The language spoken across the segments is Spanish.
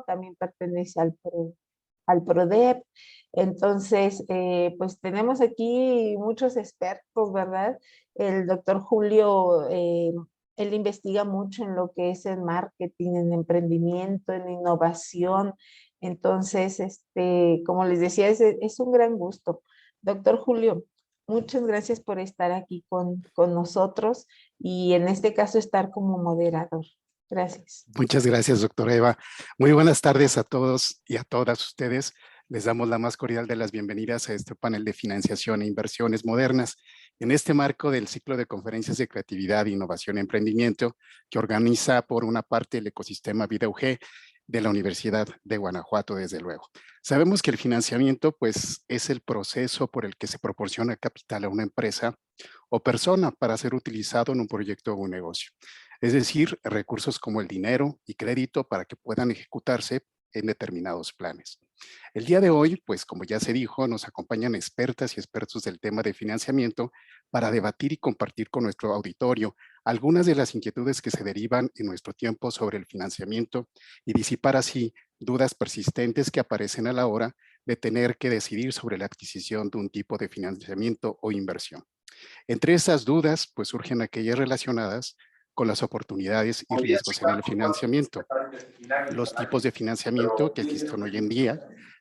también pertenece al PRODEP. Entonces, pues tenemos aquí muchos expertos, ¿verdad? El doctor Julio, él investiga mucho en lo que es el marketing, en emprendimiento, en innovación. Entonces, como les decía, es un gran gusto. Doctor Julio, muchas gracias por estar aquí con nosotros y en este caso estar como moderador. Gracias. Muchas gracias, doctora Eva. Muy buenas tardes a todos y a todas ustedes. Les damos la más cordial de las bienvenidas a este panel de financiación e inversiones modernas en este marco del ciclo de conferencias de creatividad, innovación y emprendimiento que organiza por una parte el ecosistema Vida UG de la Universidad de Guanajuato, desde luego. Sabemos que el financiamiento pues es el proceso por el que se proporciona capital a una empresa o persona para ser utilizado en un proyecto o un negocio. Es decir, recursos como el dinero y crédito para que puedan ejecutarse en determinados planes. El día de hoy, pues como ya se dijo, nos acompañan expertas y expertos del tema de financiamiento para debatir y compartir con nuestro auditorio algunas de las inquietudes que se derivan en nuestro tiempo sobre el financiamiento y disipar así dudas persistentes que aparecen a la hora de tener que decidir sobre la adquisición de un tipo de financiamiento o inversión. Entre esas dudas, pues surgen aquellas relacionadas con las oportunidades y riesgos en el financiamiento, los tipos de financiamiento que existen hoy en día,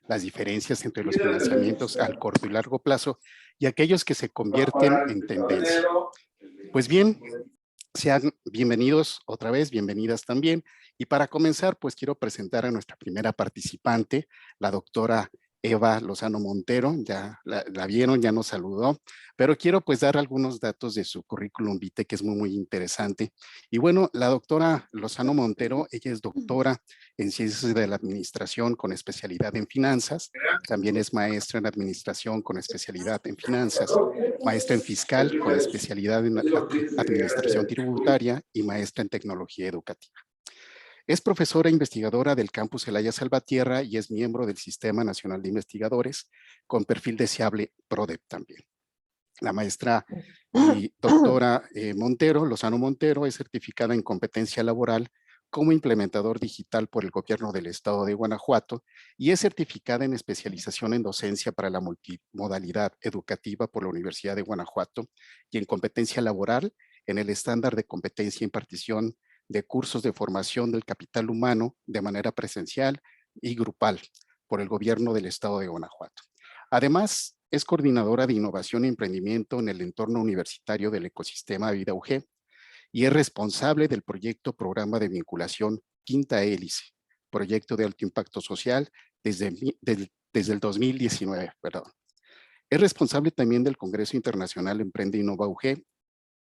las diferencias entre los financiamientos al corto y largo plazo y aquellos que se convierten en tendencia. Pues bien, sean bienvenidos otra vez, bienvenidas también. Y para comenzar, pues quiero presentar a nuestra primera participante, la doctora Eva Lozano Montero. Ya la vieron, ya nos saludó, pero quiero pues dar algunos datos de su currículum vitae, que es muy interesante. Y bueno, la doctora Lozano Montero, ella es doctora en Ciencias de la Administración con especialidad en finanzas, también es maestra en Administración con especialidad en finanzas, maestra en Fiscal con especialidad en Administración Tributaria y maestra en Tecnología Educativa. Es profesora e investigadora del campus Celaya Salvatierra y es miembro del Sistema Nacional de Investigadores con perfil deseable PRODEP también. La maestra y doctora Lozano Montero, es certificada en competencia laboral como implementador digital por el gobierno del estado de Guanajuato y es certificada en especialización en docencia para la multimodalidad educativa por la Universidad de Guanajuato y en competencia laboral en el estándar de competencia e impartición de cursos de formación del capital humano de manera presencial y grupal por el gobierno del estado de Guanajuato. Además, es coordinadora de innovación y emprendimiento en el entorno universitario del ecosistema Vida UG y es responsable del proyecto Programa de Vinculación Quinta Hélice, proyecto de alto impacto social desde el 2019. Perdón. Es responsable también del Congreso Internacional Emprende Innova UG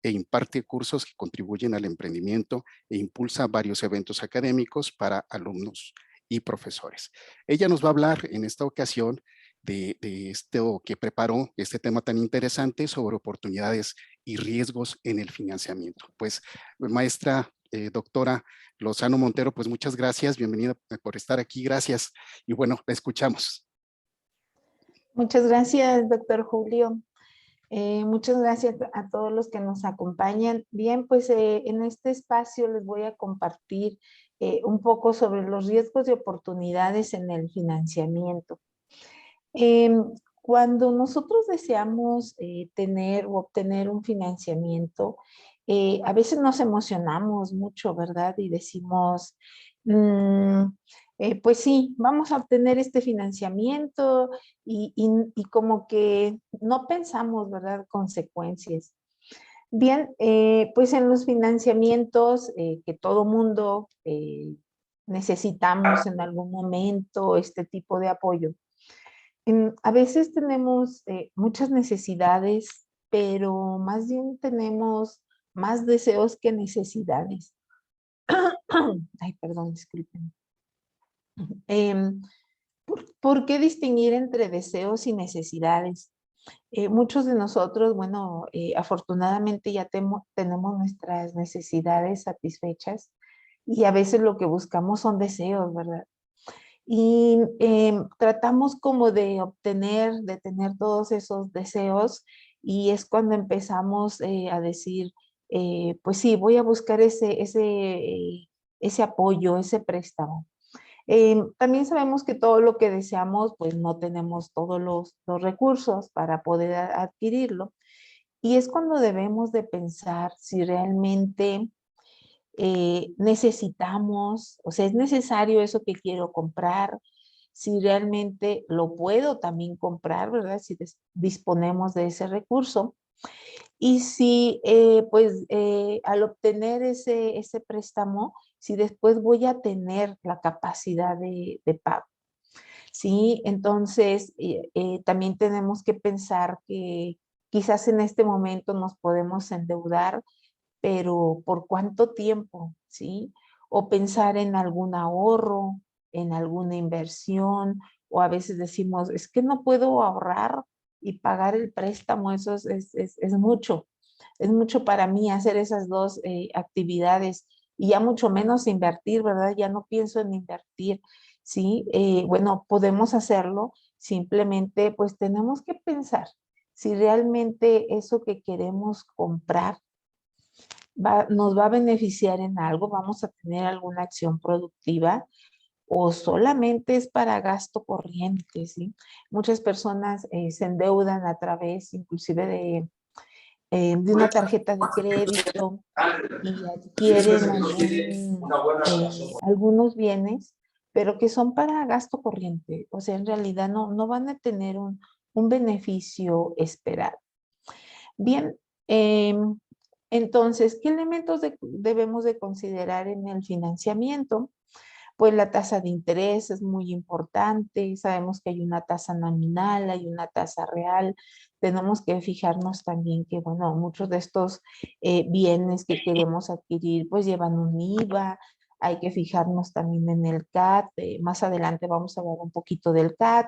e imparte cursos que contribuyen al emprendimiento e impulsa varios eventos académicos para alumnos y profesores. Ella nos va a hablar en esta ocasión de esto que preparó, este tema tan interesante sobre oportunidades y riesgos en el financiamiento. Pues, maestra, doctora Lozano Montero, pues muchas gracias, bienvenida por estar aquí, gracias. Y bueno, la escuchamos. Muchas gracias, doctor Julio. Muchas gracias a todos los que nos acompañan. Bien, pues en este espacio les voy a compartir un poco sobre los riesgos y oportunidades en el financiamiento. Cuando nosotros deseamos tener o obtener un financiamiento, a veces nos emocionamos mucho, ¿verdad? Y decimos, pues sí, vamos a obtener este financiamiento y como que no pensamos, ¿verdad? Consecuencias. Bien, pues en los financiamientos que todo mundo necesitamos en algún momento, este tipo de apoyo. A veces tenemos muchas necesidades, pero más bien tenemos más deseos que necesidades. Ay, perdón, disculpen. ¿Por qué distinguir entre deseos y necesidades? Muchos de nosotros, bueno, afortunadamente ya tenemos nuestras necesidades satisfechas y a veces lo que buscamos son deseos, ¿verdad? Y tratamos como de tener todos esos deseos y es cuando empezamos a decir, pues sí, voy a buscar ese apoyo, ese préstamo. También sabemos que todo lo que deseamos, pues no tenemos todos los recursos para poder adquirirlo. Y es cuando debemos de pensar si realmente necesitamos, o sea, es necesario eso que quiero comprar, si realmente lo puedo también comprar, ¿verdad? Si disponemos de ese recurso. Y si, pues, al obtener ese préstamo, si después voy a tener la capacidad de pago. Sí, entonces también tenemos que pensar que quizás en este momento nos podemos endeudar, pero ¿por cuánto tiempo? ¿Sí? O pensar en algún ahorro, en alguna inversión, o a veces decimos, es que no puedo ahorrar y pagar el préstamo, eso es mucho para mí hacer esas dos actividades y ya mucho menos invertir, ¿verdad? Ya no pienso en invertir, ¿sí? Bueno, podemos hacerlo, simplemente pues tenemos que pensar si realmente eso que queremos comprar nos va a beneficiar en algo, vamos a tener alguna acción productiva o solamente es para gasto corriente, ¿sí? Muchas personas se endeudan a través inclusive de una tarjeta de crédito y adquieren algunos bienes, pero que son para gasto corriente, o sea, en realidad no van a tener un beneficio esperado. Bien, entonces, ¿qué elementos debemos de considerar en el financiamiento? Pues la tasa de interés es muy importante, sabemos que hay una tasa nominal, hay una tasa real, tenemos que fijarnos también que, bueno, muchos de estos bienes que queremos adquirir pues llevan un IVA, hay que fijarnos también en el CAT, más adelante vamos a hablar un poquito del CAT,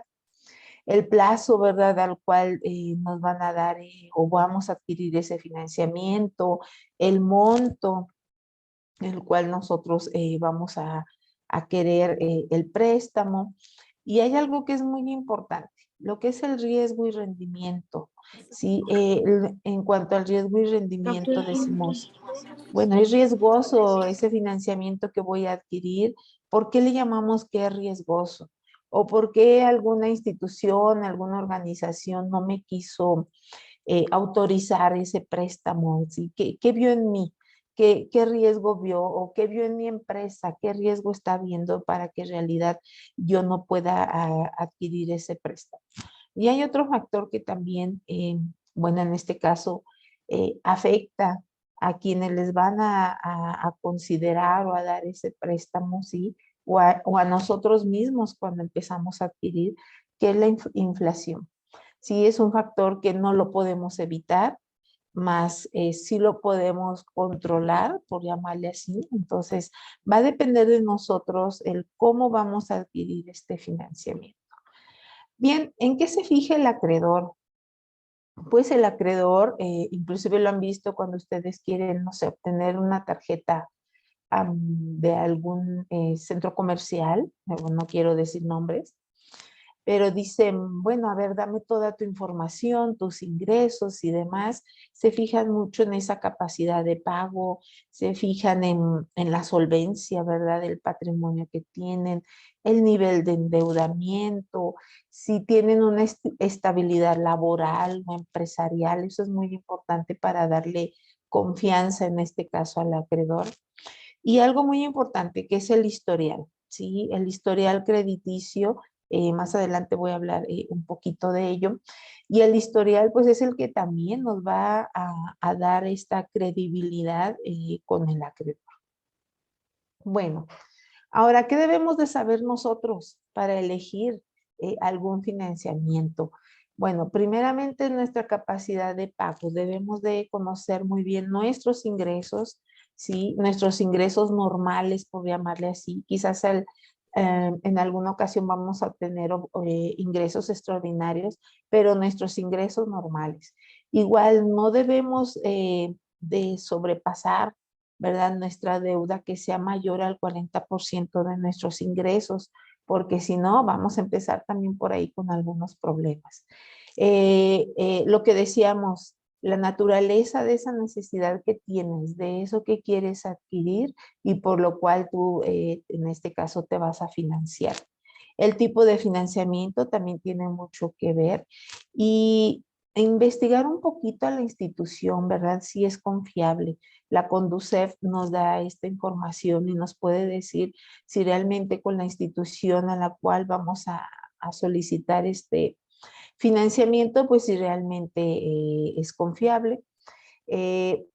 el plazo, ¿verdad?, al cual nos van a dar o vamos a adquirir ese financiamiento, el monto, el cual nosotros vamos a querer el préstamo. Y hay algo que es muy importante, lo que es el riesgo y rendimiento. ¿Sí? En cuanto al riesgo y rendimiento decimos, bueno, es riesgoso ese financiamiento que voy a adquirir. ¿Por qué le llamamos que es riesgoso? ¿O por qué alguna institución, alguna organización no me quiso autorizar ese préstamo? ¿Sí? ¿Qué vio en mí? ¿Qué riesgo vio o qué vio en mi empresa? ¿Qué riesgo está viendo para que en realidad yo no pueda adquirir ese préstamo? Y hay otro factor que también, bueno, en este caso, afecta a quienes les van a considerar o a dar ese préstamo, ¿sí? O a nosotros mismos cuando empezamos a adquirir, que es la inflación. Sí, es un factor que no lo podemos evitar, más sí lo podemos controlar, por llamarle así. Entonces, va a depender de nosotros el cómo vamos a adquirir este financiamiento. Bien, ¿en qué se fija el acreedor? Pues el acreedor, inclusive lo han visto cuando ustedes quieren, no sé, obtener una tarjeta de algún centro comercial, no quiero decir nombres, pero dicen, bueno, a ver, dame toda tu información, tus ingresos y demás. Se fijan mucho en esa capacidad de pago, se fijan en la solvencia, ¿verdad? El patrimonio que tienen, el nivel de endeudamiento, si tienen una estabilidad laboral o empresarial. Eso es muy importante para darle confianza, en este caso, al acreedor. Y algo muy importante, que es el historial, ¿sí? El historial crediticio, más adelante voy a hablar un poquito de ello. Y el historial, pues es el que también nos va a dar esta credibilidad con el acreedor. Bueno, ahora, ¿qué debemos de saber nosotros para elegir algún financiamiento? Bueno, primeramente nuestra capacidad de pago. Debemos de conocer muy bien nuestros ingresos, ¿sí? Nuestros ingresos normales, por llamarle así. Quizás en alguna ocasión vamos a obtener ingresos extraordinarios, pero nuestros ingresos normales. Igual no debemos de sobrepasar, ¿verdad? Nuestra deuda que sea mayor al 40% de nuestros ingresos, porque si no, vamos a empezar también por ahí con algunos problemas. Lo que decíamos, la naturaleza de esa necesidad que tienes, de eso que quieres adquirir y por lo cual tú en este caso te vas a financiar. El tipo de financiamiento también tiene mucho que ver y investigar un poquito a la institución, ¿verdad? Si es confiable. La Conducef nos da esta información y nos puede decir si realmente con la institución a la cual vamos a solicitar este financiamiento, pues si realmente es confiable.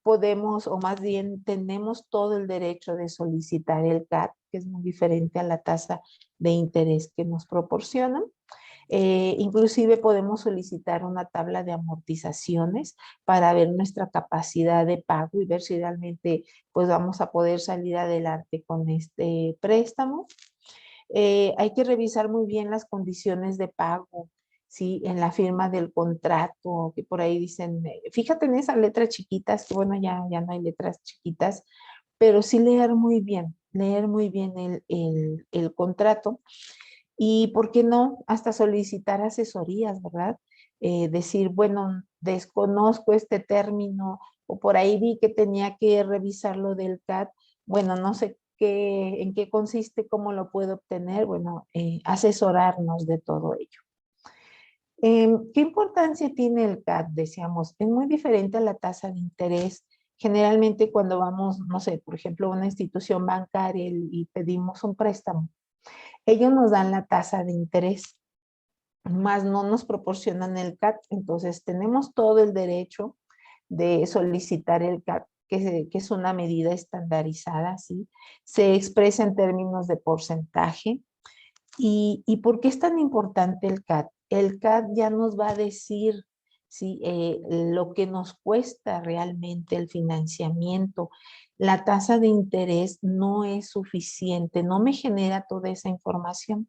Podemos, o más bien tenemos todo el derecho de solicitar el CAT, que es muy diferente a la tasa de interés que nos proporcionan. Inclusive podemos solicitar una tabla de amortizaciones para ver nuestra capacidad de pago y ver si realmente pues vamos a poder salir adelante con este préstamo. Hay que revisar muy bien las condiciones de pago, ¿sí? En la firma del contrato, que por ahí dicen, fíjate en esas letras chiquitas, que bueno, ya no hay letras chiquitas, pero sí leer muy bien el contrato y, ¿por qué no? Hasta solicitar asesorías, ¿verdad? Decir, bueno, desconozco este término o por ahí vi que tenía que revisar lo del CAT. Bueno, no sé en qué consiste, cómo lo puedo obtener. Bueno, asesorarnos de todo ello. ¿Qué importancia tiene el CAT? Decíamos, es muy diferente a la tasa de interés. Generalmente cuando vamos, no sé, por ejemplo, a una institución bancaria y pedimos un préstamo, ellos nos dan la tasa de interés, más no nos proporcionan el CAT. Entonces tenemos todo el derecho de solicitar el CAT, que es una medida estandarizada, ¿sí? Se expresa en términos de porcentaje. ¿Y por qué es tan importante el CAT? El CAT ya nos va a decir, ¿sí? Lo que nos cuesta realmente el financiamiento. La tasa de interés no es suficiente, no me genera toda esa información.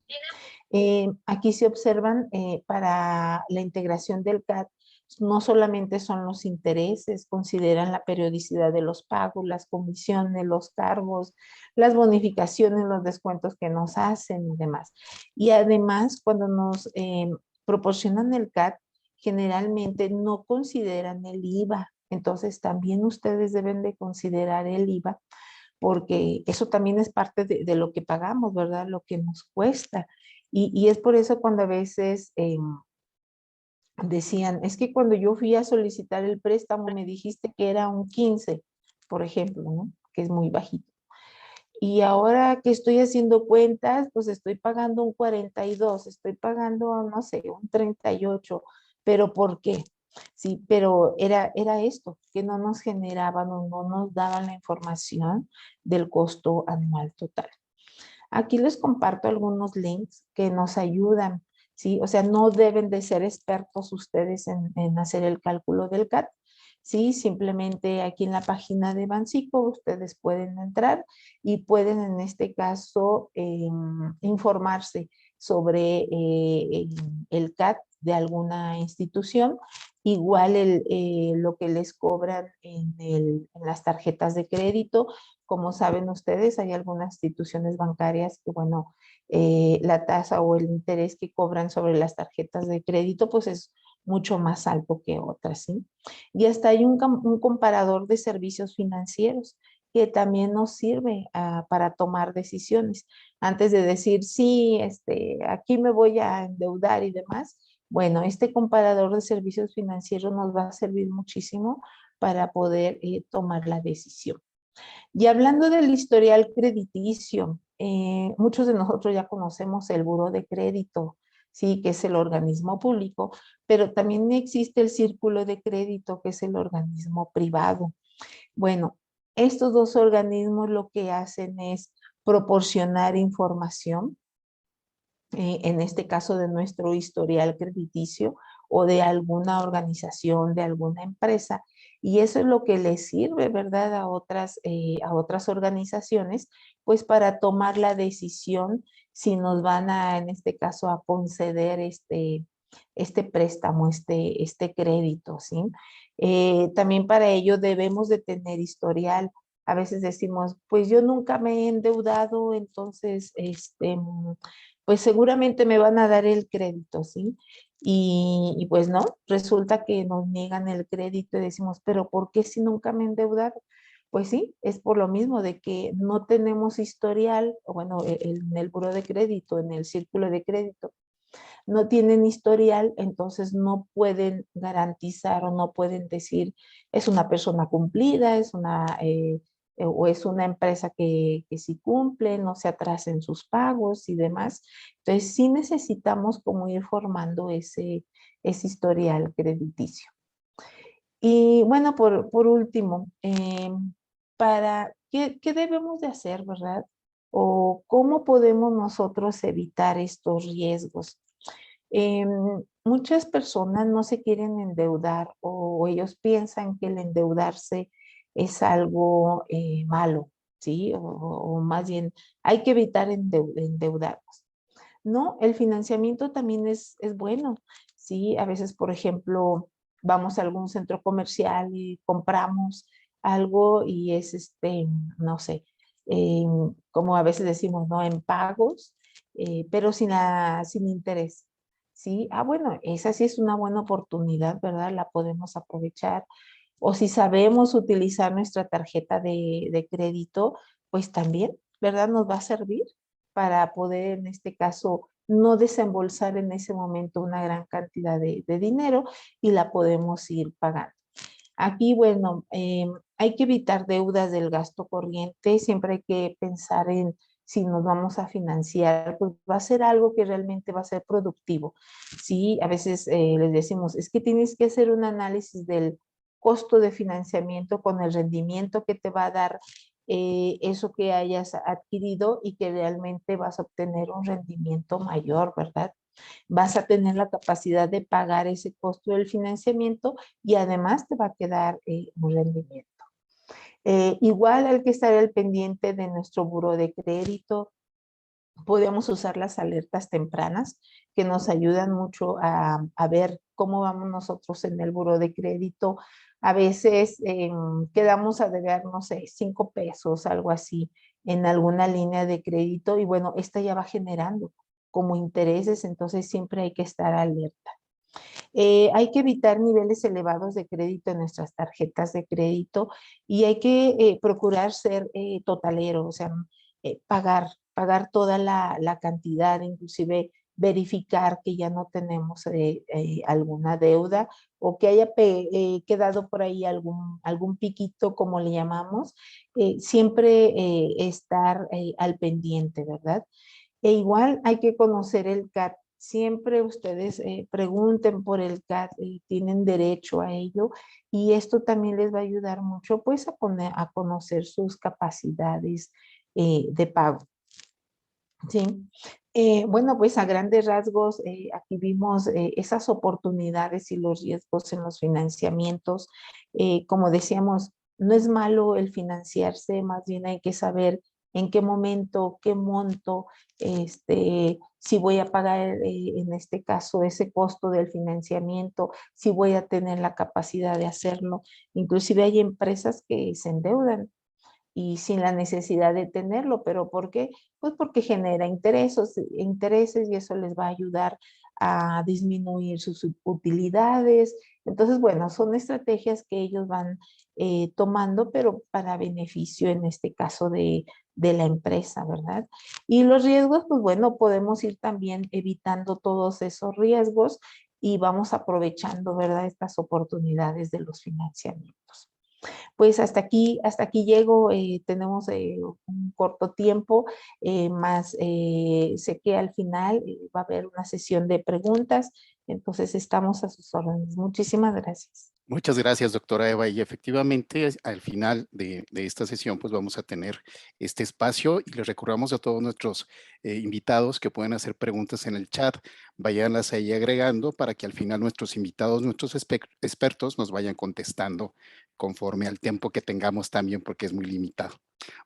Aquí se observan para la integración del CAT, no solamente son los intereses, consideran la periodicidad de los pagos, las comisiones, los cargos, las bonificaciones, los descuentos que nos hacen y demás. Y además, cuando nos proporcionan el CAT, generalmente no consideran el IVA. Entonces, también ustedes deben de considerar el IVA, porque eso también es parte de lo que pagamos, ¿verdad? Lo que nos cuesta. Y es por eso cuando a veces decían, es que cuando yo fui a solicitar el préstamo me dijiste que era un 15, por ejemplo, ¿no? Que es muy bajito. Y ahora que estoy haciendo cuentas, pues estoy pagando un 42, estoy pagando, no sé, un 38. ¿Pero por qué? Sí, pero era esto, que no nos generaban o no nos daban la información del costo anual total. Aquí les comparto algunos links que nos ayudan, ¿sí? O sea, no deben de ser expertos ustedes en hacer el cálculo del CAT, ¿sí? Simplemente aquí en la página de Banxico ustedes pueden entrar y pueden en este caso informarse sobre el CAT de alguna institución. Igual lo que les cobran en las tarjetas de crédito. Como saben ustedes, hay algunas instituciones bancarias que, bueno, la tasa o el interés que cobran sobre las tarjetas de crédito, pues es mucho más alto que otras, ¿sí? Y hasta hay un comparador de servicios financieros que también nos sirve para tomar decisiones. Antes de decir, sí, aquí me voy a endeudar y demás, bueno, este comparador de servicios financieros nos va a servir muchísimo para poder tomar la decisión. Y hablando del historial crediticio, muchos de nosotros ya conocemos el Buró de Crédito, sí, que es el organismo público, pero también existe el Círculo de Crédito, que es el organismo privado. Bueno, estos dos organismos lo que hacen es proporcionar información, en este caso de nuestro historial crediticio o de alguna organización, de alguna empresa, y eso es lo que les sirve, ¿verdad? A otras organizaciones, pues para tomar la decisión si nos van a, en este caso, a conceder este préstamo, este crédito, ¿sí? También para ello debemos de tener historial. A veces decimos, pues yo nunca me he endeudado, entonces, pues seguramente me van a dar el crédito, ¿sí? Y pues no, resulta que nos niegan el crédito y decimos, pero ¿por qué si nunca me he endeudado? Pues sí, es por lo mismo de que no tenemos historial, o bueno, en el buro de crédito, en el círculo de crédito, no tienen historial, entonces no pueden garantizar o no pueden decir es una persona cumplida, es una, o es una empresa que sí cumple, no se atrasa en sus pagos y demás. Entonces sí necesitamos como ir formando ese historial crediticio. Y bueno, por último, ¿qué debemos de hacer, verdad? ¿O cómo podemos nosotros evitar estos riesgos? Em, Muchas personas no se quieren endeudar o ellos piensan que el endeudarse es algo malo, ¿sí? O más bien hay que evitar endeudarnos. No, el financiamiento también es bueno, ¿sí? A veces, por ejemplo, vamos a algún centro comercial y compramos algo y es, no sé, como a veces decimos, ¿no? En pagos, pero sin interés, ¿sí? Ah, bueno, esa sí es una buena oportunidad, ¿verdad? La podemos aprovechar. O si sabemos utilizar nuestra tarjeta de crédito, pues también, ¿verdad? Nos va a servir para poder, en este caso, no desembolsar en ese momento una gran cantidad de dinero y la podemos ir pagando. Aquí, bueno, hay que evitar deudas del gasto corriente, siempre hay que pensar en si nos vamos a financiar, pues va a ser algo que realmente va a ser productivo. Sí, a veces les decimos, es que tienes que hacer un análisis del costo de financiamiento con el rendimiento que te va a dar eso que hayas adquirido y que realmente vas a obtener un rendimiento mayor, ¿verdad? Vas a tener la capacidad de pagar ese costo del financiamiento y además te va a quedar un rendimiento. Igual hay que estar al pendiente de nuestro buro de crédito. Podemos usar las alertas tempranas que nos ayudan mucho a ver cómo vamos nosotros en el buro de crédito. A veces quedamos a deber, no sé, 5 pesos, algo así, en alguna línea de crédito y bueno, esta ya va generando como intereses, entonces siempre hay que estar alerta. Hay que evitar niveles elevados de crédito en nuestras tarjetas de crédito y hay que procurar ser totalero, o sea, pagar toda la cantidad, inclusive verificar que ya no tenemos alguna deuda o que haya quedado por ahí algún piquito, como le llamamos, siempre estar al pendiente, ¿verdad? E igual hay que conocer el CAT. Siempre ustedes pregunten por el CAT, tienen derecho a ello y esto también les va a ayudar mucho pues a conocer sus capacidades de pago. Sí. Bueno, pues a grandes rasgos, aquí vimos esas oportunidades y los riesgos en los financiamientos. Como decíamos, no es malo el financiarse, más bien hay que saber en qué momento, qué monto, si voy a pagar en este caso ese costo del financiamiento, si voy a tener la capacidad de hacerlo. Inclusive hay empresas que se endeudan y sin la necesidad de tenerlo. ¿Pero por qué? Pues porque genera intereses y eso les va a ayudar a disminuir sus utilidades. Entonces, bueno, son estrategias que ellos van tomando, pero para beneficio en este caso de la empresa, ¿verdad? Y los riesgos, pues bueno, podemos ir también evitando todos esos riesgos y vamos aprovechando, ¿verdad? Estas oportunidades de los financiamientos. Pues hasta aquí llego, tenemos un corto tiempo, más sé que al final va a haber una sesión de preguntas, entonces estamos a sus órdenes. Muchísimas gracias. Muchas gracias, doctora Eva. Y efectivamente, al final de esta sesión, pues vamos a tener este espacio y les recordamos a todos nuestros invitados que pueden hacer preguntas en el chat. Váyanlas ahí agregando para que al final nuestros invitados, nuestros expertos nos vayan contestando conforme al tiempo que tengamos también, porque es muy limitado.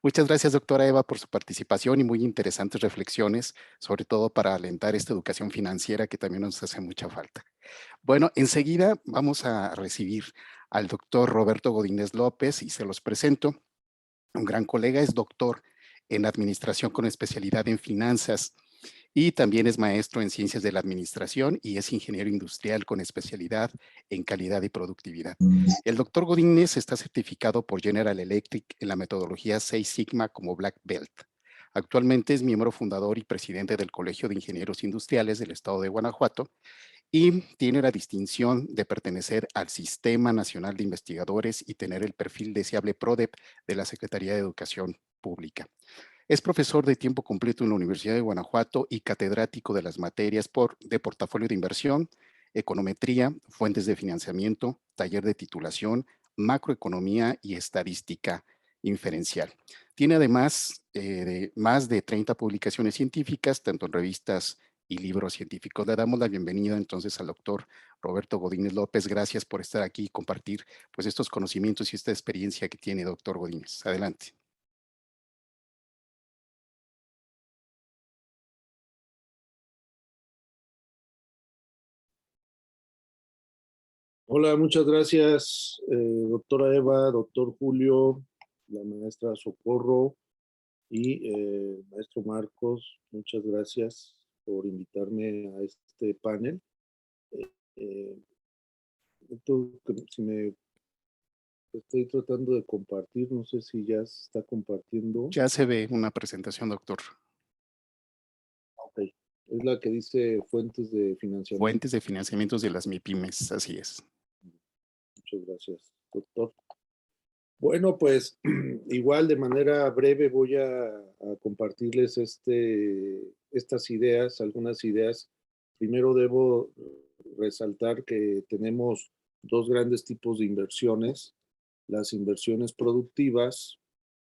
Muchas gracias, doctora Eva, por su participación y muy interesantes reflexiones, sobre todo para alentar esta educación financiera que también nos hace mucha falta. Bueno, enseguida vamos a recibir al doctor Roberto Godínez López y se los presento. Un gran colega, es doctor en administración con especialidad en finanzas y también es maestro en ciencias de la administración y es ingeniero industrial con especialidad en calidad y productividad. El doctor Godínez está certificado por General Electric en la metodología Six Sigma como Black Belt. Actualmente es miembro fundador y presidente del Colegio de Ingenieros Industriales del Estado de Guanajuato y tiene la distinción de pertenecer al Sistema Nacional de Investigadores y tener el perfil deseable PRODEP de la Secretaría de Educación Pública. Es profesor de tiempo completo en la Universidad de Guanajuato y catedrático de las materias de portafolio de inversión, econometría, fuentes de financiamiento, taller de titulación, macroeconomía y estadística inferencial. Tiene además más de 30 publicaciones científicas, tanto en revistas y libros científicos. Le damos la bienvenida entonces al doctor Roberto Godínez López. Gracias por estar aquí y compartir pues, estos conocimientos y esta experiencia que tiene, doctor Godínez. Adelante. Hola, muchas gracias, doctora Eva, doctor Julio, la maestra Socorro y maestro Marcos. Muchas gracias por invitarme a este panel. Eh, si me estoy tratando de compartir, no sé si ya se está compartiendo. Ya se ve una presentación, doctor. Ok. Es la que dice fuentes de financiamiento. Fuentes de financiamientos de las MIPYMES, así es. Muchas gracias, doctor. Bueno, pues igual de manera breve voy a compartirles estas ideas, algunas ideas. Primero debo resaltar que tenemos dos grandes tipos de inversiones, las inversiones productivas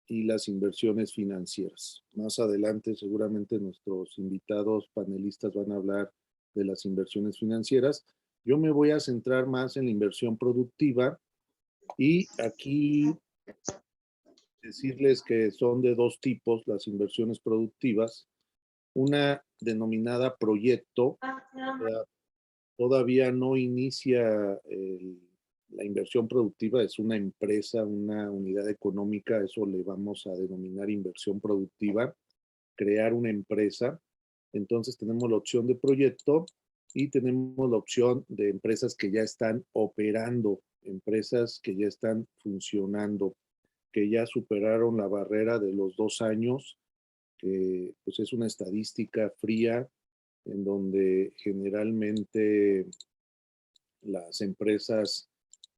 y las inversiones financieras. Más adelante seguramente nuestros invitados panelistas van a hablar de las inversiones financieras. Yo me voy a centrar más en la inversión productiva y aquí decirles que son de dos tipos las inversiones productivas. Una denominada proyecto, todavía no inicia la inversión productiva, es una empresa, una unidad económica, eso le vamos a denominar inversión productiva, crear una empresa. Entonces tenemos la opción de proyecto y tenemos la opción de empresas que ya están operando, empresas que ya están funcionando, que ya superaron la barrera de los 2 años, que pues es una estadística fría en donde generalmente las empresas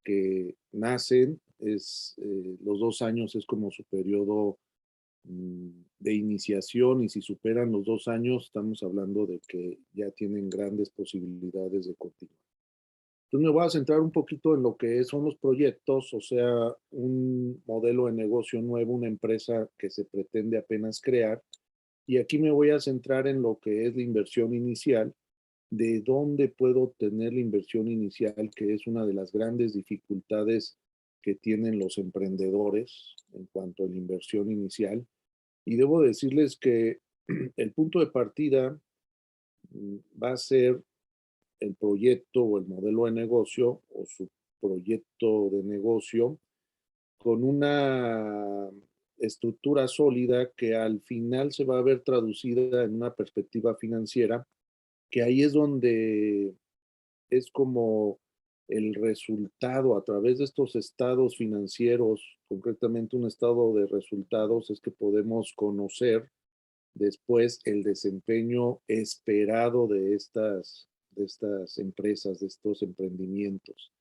que nacen, los 2 años es como su periodo de iniciación, y si superan los 2 años estamos hablando de que ya tienen grandes posibilidades de continuar. Entonces me voy a centrar un poquito en lo que son los proyectos, o sea, un modelo de negocio nuevo, una empresa que se pretende apenas crear. Y aquí me voy a centrar en lo que es la inversión inicial, de dónde puedo obtener la inversión inicial, que es una de las grandes dificultades que tienen los emprendedores en cuanto a la inversión inicial. Y debo decirles que el punto de partida va a ser el proyecto o el modelo de negocio o su proyecto de negocio con una estructura sólida que al final se va a ver traducida en una perspectiva financiera, que ahí es donde es como el resultado a través de estos estados financieros, concretamente un estado de resultados, es que podemos conocer después el desempeño esperado de estas empresas, de estos emprendimientos.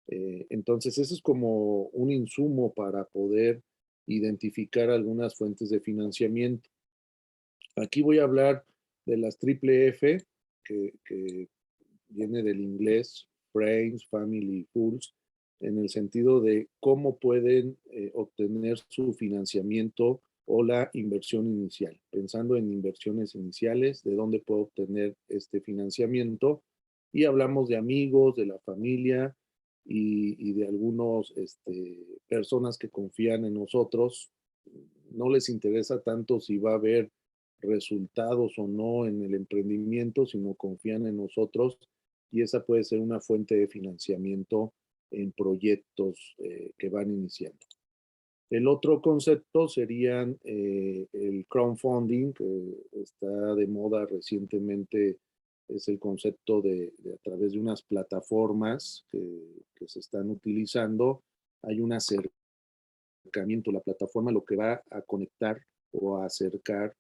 Entonces, eso es como un insumo para poder identificar algunas fuentes de financiamiento. Aquí voy a hablar de las triple F, que viene del inglés, Friends, Family, Fools, en el sentido de cómo pueden obtener su financiamiento o la inversión inicial. Pensando en inversiones iniciales, de dónde puedo obtener este financiamiento. Y hablamos de amigos, de la familia y de algunas personas que confían en nosotros. No les interesa tanto si va a haber resultados o no en el emprendimiento, sino confían en nosotros, y esa puede ser una fuente de financiamiento en proyectos que van iniciando. El otro concepto serían el crowdfunding, que está de moda recientemente, es el concepto de a través de unas plataformas que se están utilizando. Hay un acercamiento, la plataforma lo que va a conectar o a acercar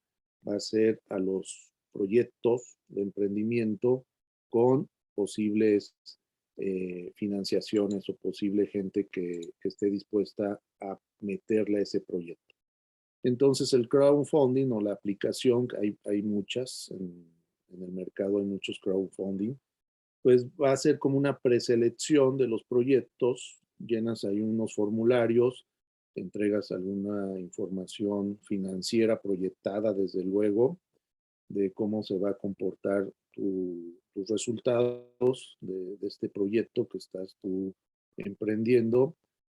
va a ser a los proyectos de emprendimiento con posibles financiaciones o posible gente que esté dispuesta a meterle a ese proyecto. Entonces el crowdfunding o la aplicación, hay muchas en el mercado, hay muchos crowdfunding, pues va a ser como una preselección de los proyectos, llenas ahí unos formularios, entregas alguna información financiera proyectada desde luego, de cómo se va a comportar tus resultados de este proyecto que estás tú emprendiendo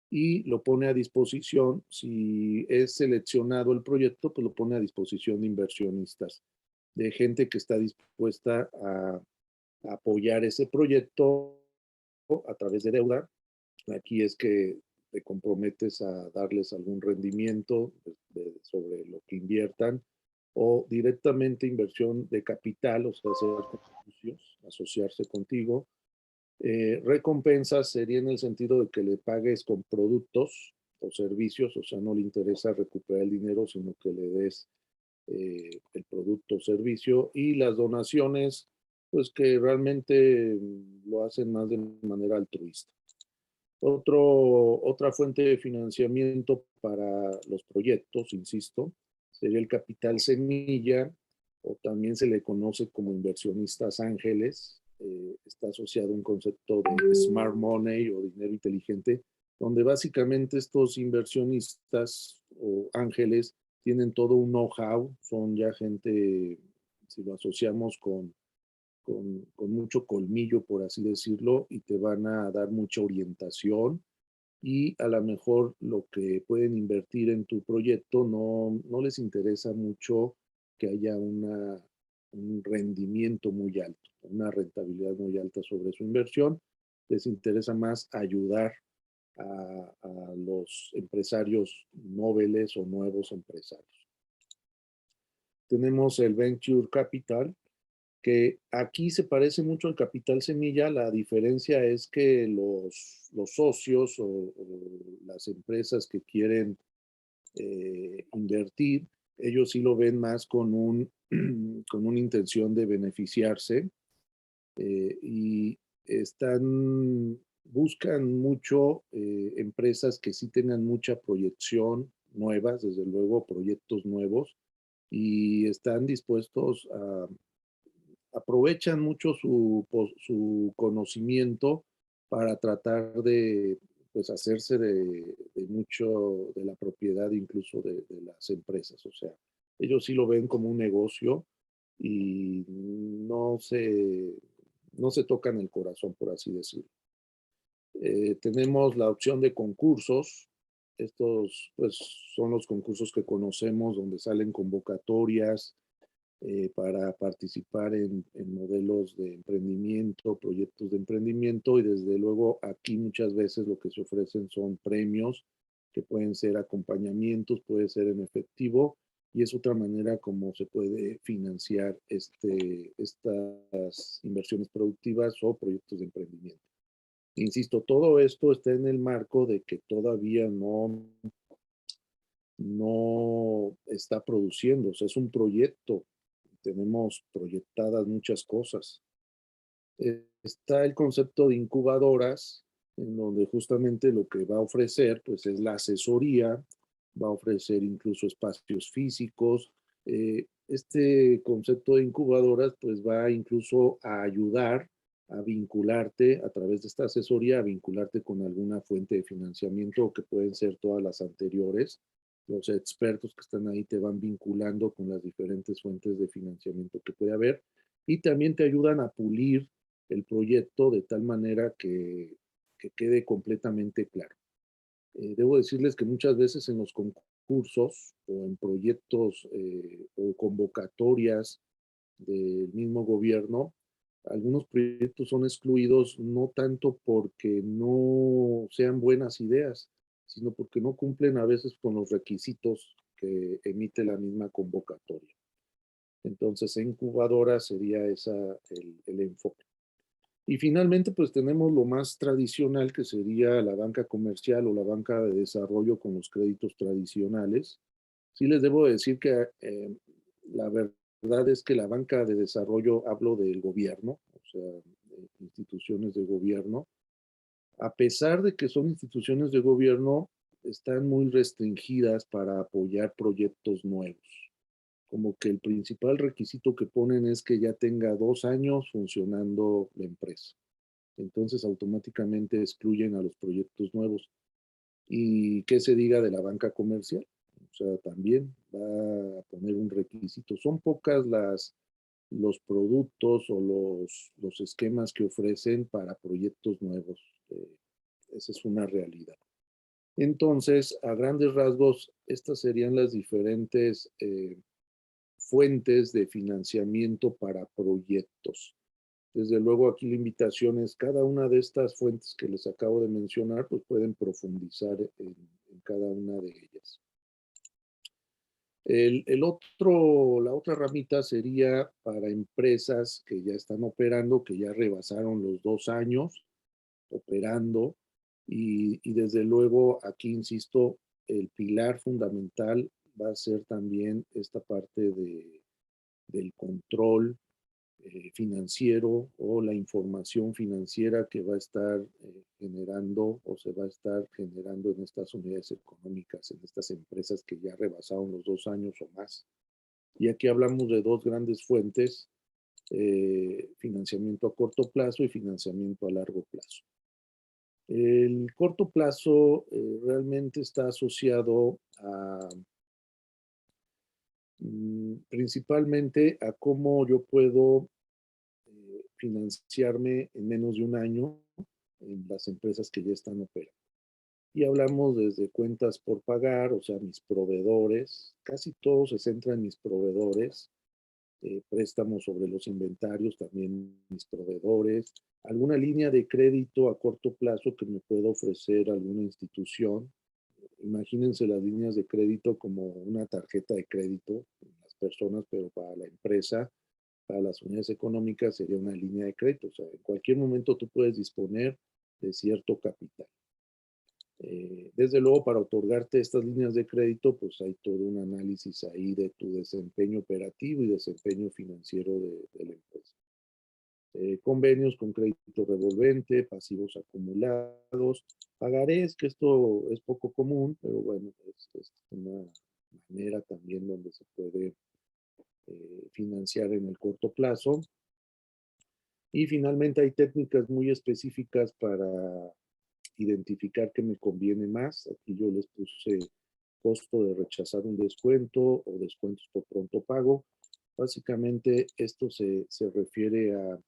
y lo pone a disposición. Si es seleccionado el proyecto, pues lo pone a disposición de inversionistas, de gente que está dispuesta a apoyar ese proyecto a través de deuda. Aquí es que te comprometes a darles algún rendimiento sobre lo que inviertan o directamente inversión de capital, o sea, hacer negocios, asociarse contigo. Recompensas sería en el sentido de que le pagues con productos o servicios, o sea, no le interesa recuperar el dinero, sino que le des el producto o servicio. Y las donaciones, pues que realmente lo hacen más de manera altruista. Otra fuente de financiamiento para los proyectos, insisto, sería el capital semilla, o también se le conoce como inversionistas ángeles. Está asociado a un concepto de smart money o dinero inteligente, donde básicamente estos inversionistas o ángeles tienen todo un know-how, son ya gente, si lo asociamos con mucho colmillo, por así decirlo, y te van a dar mucha orientación y a lo mejor lo que pueden invertir en tu proyecto no les interesa mucho que haya un rendimiento muy alto, una rentabilidad muy alta sobre su inversión. Les interesa más ayudar a los empresarios nobles o nuevos empresarios. Tenemos el Venture Capital, que aquí se parece mucho al capital semilla. La diferencia es que los socios o las empresas que quieren invertir, ellos sí lo ven más con una intención de beneficiarse y buscan mucho empresas que sí tengan mucha proyección, nuevas, desde luego proyectos nuevos, y están dispuestos aprovechan mucho su conocimiento para tratar de pues hacerse de mucho de la propiedad incluso de las empresas. O sea, ellos sí lo ven como un negocio y no se tocan el corazón, por así decirlo. Tenemos la opción de concursos. Estos pues, son los concursos que conocemos donde salen convocatorias para participar en modelos de emprendimiento, proyectos de emprendimiento, y desde luego aquí muchas veces lo que se ofrecen son premios que pueden ser acompañamientos, puede ser en efectivo, y es otra manera como se puede financiar estas inversiones productivas o proyectos de emprendimiento. Insisto, todo esto está en el marco de que todavía no está produciendo, o sea, es un proyecto, tenemos proyectadas muchas cosas. Está el concepto de incubadoras, en donde justamente lo que va a ofrecer pues es la asesoría, va a ofrecer incluso espacios físicos. Este concepto de incubadoras pues va incluso a ayudar a vincularte a través de esta asesoría, a vincularte con alguna fuente de financiamiento que pueden ser todas las anteriores. Los expertos que están ahí te van vinculando con las diferentes fuentes de financiamiento que puede haber y también te ayudan a pulir el proyecto de tal manera que quede completamente claro. Debo decirles que muchas veces en los concursos o en proyectos o convocatorias del mismo gobierno, algunos proyectos son excluidos no tanto porque no sean buenas ideas, sino porque no cumplen a veces con los requisitos que emite la misma convocatoria. Entonces, en incubadora sería el enfoque. Y finalmente, pues tenemos lo más tradicional, que sería la banca comercial o la banca de desarrollo con los créditos tradicionales. Sí les debo decir que la verdad es que la banca de desarrollo, hablo del gobierno, o sea, instituciones de gobierno, a pesar de que son instituciones de gobierno, están muy restringidas para apoyar proyectos nuevos. Como que el principal requisito que ponen es que ya tenga 2 años funcionando la empresa. Entonces automáticamente excluyen a los proyectos nuevos. ¿Y qué se diga de la banca comercial? O sea, también va a poner un requisito. Son pocas los productos o los esquemas que ofrecen para proyectos nuevos. Esa es una realidad. Entonces, a grandes rasgos, estas serían las diferentes fuentes de financiamiento para proyectos. Desde luego, aquí la invitación es cada una de estas fuentes que les acabo de mencionar, pues pueden profundizar en cada una de ellas. La otra ramita sería para empresas que ya están operando, que ya rebasaron los 2 años operando, y desde luego aquí insisto, el pilar fundamental va a ser también esta parte del control financiero o la información financiera que va a estar generando o se va a estar generando en estas unidades económicas, en estas empresas que ya rebasaron los 2 años o más. Y aquí hablamos de 2 grandes fuentes, financiamiento a corto plazo y financiamiento a largo plazo. El corto plazo realmente está asociado a principalmente a cómo yo puedo financiarme en menos de 1 año en las empresas que ya están operando. Y hablamos desde cuentas por pagar, o sea, mis proveedores, casi todo se centra en mis proveedores, préstamos sobre los inventarios, también mis proveedores, alguna línea de crédito a corto plazo que me pueda ofrecer alguna institución. Imagínense las líneas de crédito como una tarjeta de crédito, las personas, pero para la empresa, para las unidades económicas sería una línea de crédito. O sea, en cualquier momento tú puedes disponer de cierto capital. Desde luego, para otorgarte estas líneas de crédito, pues hay todo un análisis ahí de tu desempeño operativo y desempeño financiero de la empresa. Convenios con crédito revolvente, pasivos acumulados, pagarés, que esto es poco común, pero bueno, es una manera también donde se puede financiar en el corto plazo. Y finalmente hay técnicas muy específicas para identificar qué me conviene más. Aquí yo les puse costo de rechazar un descuento o descuentos por pronto pago. Básicamente esto se refiere a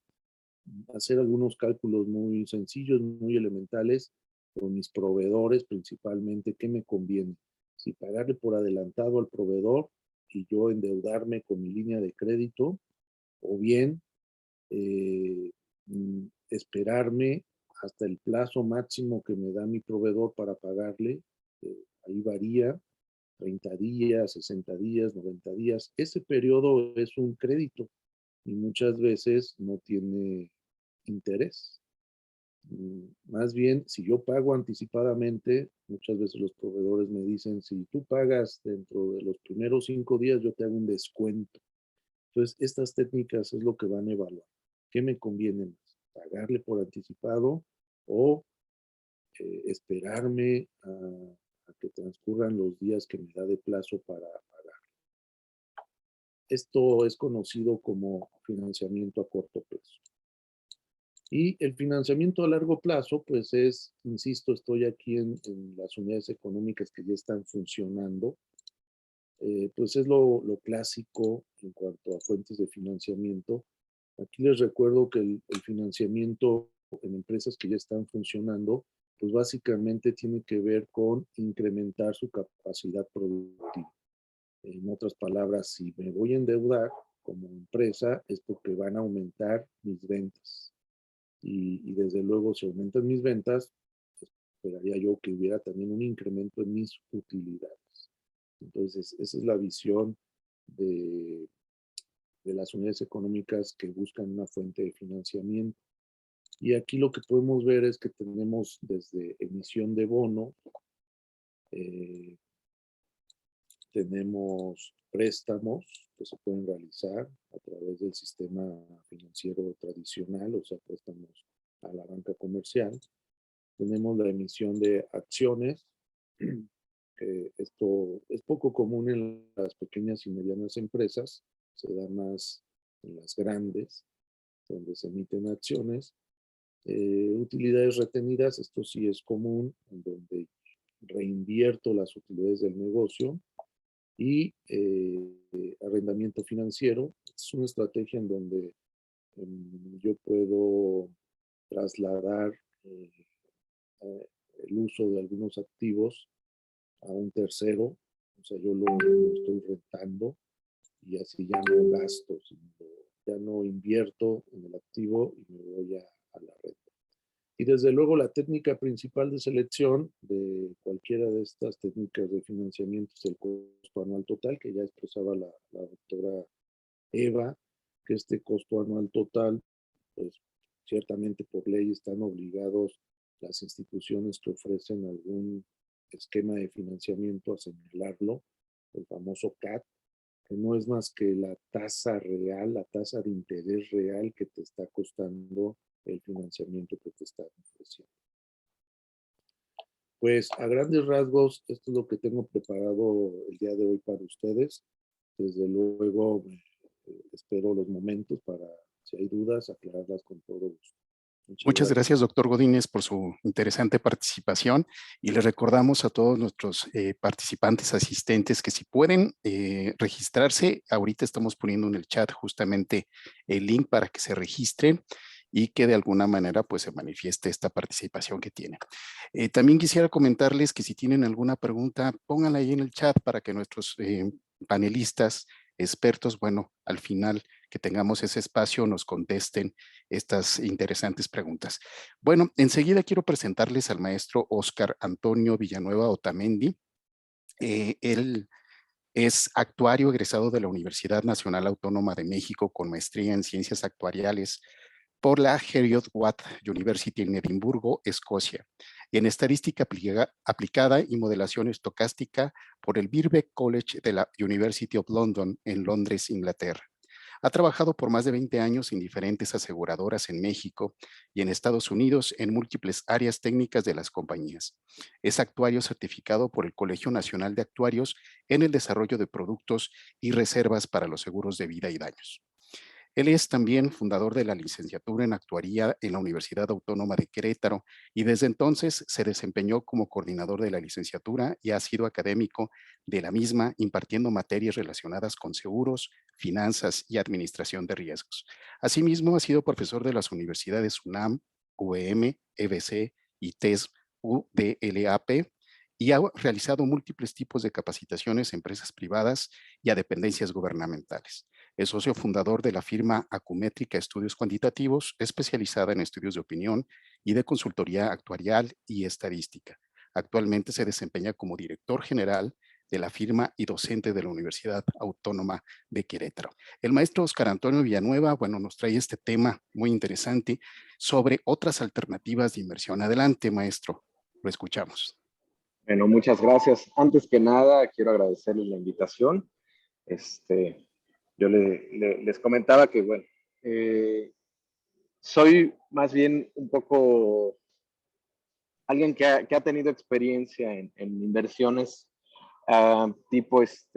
hacer algunos cálculos muy sencillos, muy elementales, con mis proveedores principalmente, qué me conviene. Si pagarle por adelantado al proveedor y yo endeudarme con mi línea de crédito, o bien esperarme hasta el plazo máximo que me da mi proveedor para pagarle. Ahí varía, 30 días, 60 días, 90 días. Ese periodo es un crédito y muchas veces no tiene interés. Más bien, si yo pago anticipadamente, muchas veces los proveedores me dicen, si tú pagas dentro de los primeros 5 días, yo te hago un descuento. Entonces, estas técnicas es lo que van a evaluar. ¿Qué me conviene más? ¿Pagarle por anticipado o esperarme a que transcurran los días que me da de plazo para pagar? Esto es conocido como financiamiento a corto plazo. Y el financiamiento a largo plazo, pues es, insisto, estoy aquí en las unidades económicas que ya están funcionando. Pues es lo clásico en cuanto a fuentes de financiamiento. Aquí les recuerdo que el financiamiento en empresas que ya están funcionando, pues básicamente tiene que ver con incrementar su capacidad productiva. En otras palabras, si me voy a endeudar como empresa, es porque van a aumentar mis ventas. Y desde luego, si aumentan mis ventas, es esperaría yo que hubiera también un incremento en mis utilidades. Entonces, esa es la visión de las unidades económicas que buscan una fuente de financiamiento. Y aquí lo que podemos ver es que tenemos desde emisión de bono, tenemos préstamos que se pueden realizar a través del sistema financiero tradicional, o sea, préstamos a la banca comercial. Tenemos la emisión de acciones, que esto es poco común en las pequeñas y medianas empresas, se da más en las grandes, donde se emiten acciones. Utilidades retenidas, esto sí es común, en donde reinvierto las utilidades del negocio. Y arrendamiento financiero, es una estrategia en donde yo puedo trasladar el uso de algunos activos a un tercero, o sea, yo lo estoy rentando y así ya no gasto, sino ya no invierto en el activo y me voy a la renta. Y desde luego la técnica principal de selección de cualquiera de estas técnicas de financiamiento es el costo anual total, que ya expresaba la doctora Eva, que este costo anual total, pues ciertamente por ley están obligados las instituciones que ofrecen algún esquema de financiamiento a señalarlo, el famoso CAT, que no es más que la tasa real, la tasa de interés real que te está costando el financiamiento que te están ofreciendo. Pues a grandes rasgos, esto es lo que tengo preparado el día de hoy para ustedes. Desde luego, espero los momentos para, si hay dudas, aclararlas con todo gusto. Muchas gracias, doctor Godínez, por su interesante participación, y les recordamos a todos nuestros participantes, asistentes, que si pueden registrarse, ahorita estamos poniendo en el chat justamente el link para que se registren y que de alguna manera pues se manifieste esta participación que tienen. También quisiera comentarles que si tienen alguna pregunta, pónganla ahí en el chat para que nuestros panelistas, expertos, bueno, al final que tengamos ese espacio, nos contesten estas interesantes preguntas. Bueno, enseguida quiero presentarles al maestro Óscar Antonio Villanueva Otamendi. Él es actuario egresado de la Universidad Nacional Autónoma de México con maestría en Ciencias Actuariales por la Heriot-Watt University en Edimburgo, Escocia, y en Estadística Aplicada y Modelación Estocástica por el Birkbeck College de la University of London en Londres, Inglaterra. Ha trabajado por más de 20 años en diferentes aseguradoras en México y en Estados Unidos en múltiples áreas técnicas de las compañías. Es actuario certificado por el Colegio Nacional de Actuarios en el desarrollo de productos y reservas para los seguros de vida y daños. Él es también fundador de la licenciatura en actuaría en la Universidad Autónoma de Querétaro y desde entonces se desempeñó como coordinador de la licenciatura y ha sido académico de la misma, impartiendo materias relacionadas con seguros, finanzas y administración de riesgos. Asimismo, ha sido profesor de las universidades UNAM, UVM, EBC, ITES, UDLAP, y ha realizado múltiples tipos de capacitaciones a empresas privadas y a dependencias gubernamentales. Es socio fundador de la firma Acumétrica Estudios Cuantitativos, especializada en estudios de opinión y de consultoría actuarial y estadística. Actualmente se desempeña como director general de la firma y docente de la Universidad Autónoma de Querétaro. El maestro Óscar Antonio Villanueva, bueno, nos trae este tema muy interesante sobre otras alternativas de inversión. Adelante, maestro, lo escuchamos. Bueno, muchas gracias. Antes que nada, quiero agradecerles la invitación. Yo les comentaba que, bueno, soy más bien un poco alguien que ha tenido experiencia en inversiones tipo, pues,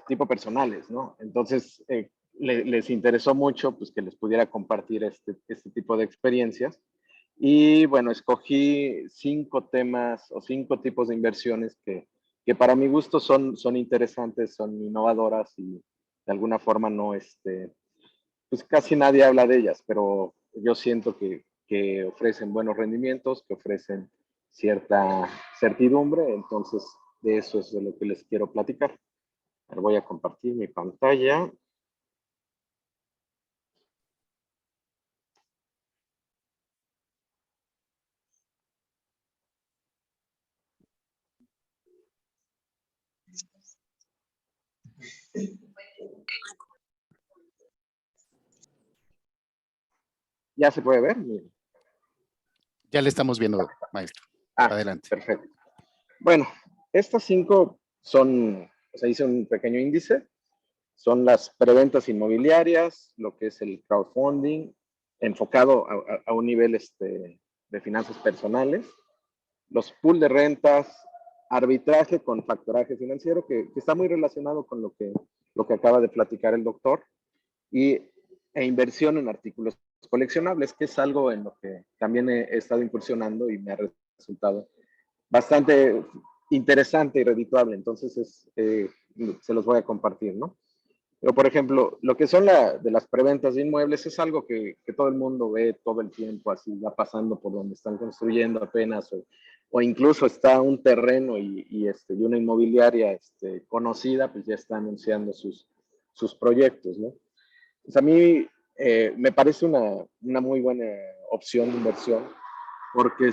tipo personales, ¿no? Entonces, les interesó mucho pues, que les pudiera compartir este tipo de experiencias. Y bueno, escogí 5 temas o 5 tipos de inversiones que para mi gusto son interesantes, son innovadoras y de alguna forma no, pues casi nadie habla de ellas, pero yo siento que ofrecen buenos rendimientos, que ofrecen cierta certidumbre, entonces de eso es de lo que les quiero platicar. Voy a compartir mi pantalla. ¿Ya se puede ver? Ya le estamos viendo, maestro. Adelante. Perfecto. Bueno, estas 5 son, o sea, hice un pequeño índice, son las preventas inmobiliarias, lo que es el crowdfunding, enfocado a un nivel de finanzas personales, los pool de rentas, arbitraje con factoraje financiero, que está muy relacionado con lo que acaba de platicar el doctor, e inversión en artículos coleccionables, que es algo en lo que también he estado incursionando y me ha resultado bastante interesante y redituable. Entonces, se los voy a compartir, ¿no? Pero, por ejemplo, lo que son de las preventas de inmuebles es algo que todo el mundo ve todo el tiempo, así va pasando por donde están construyendo apenas, o incluso está un terreno y una inmobiliaria conocida, pues ya está anunciando sus proyectos, ¿no? Pues a mí me parece una muy buena opción de inversión, porque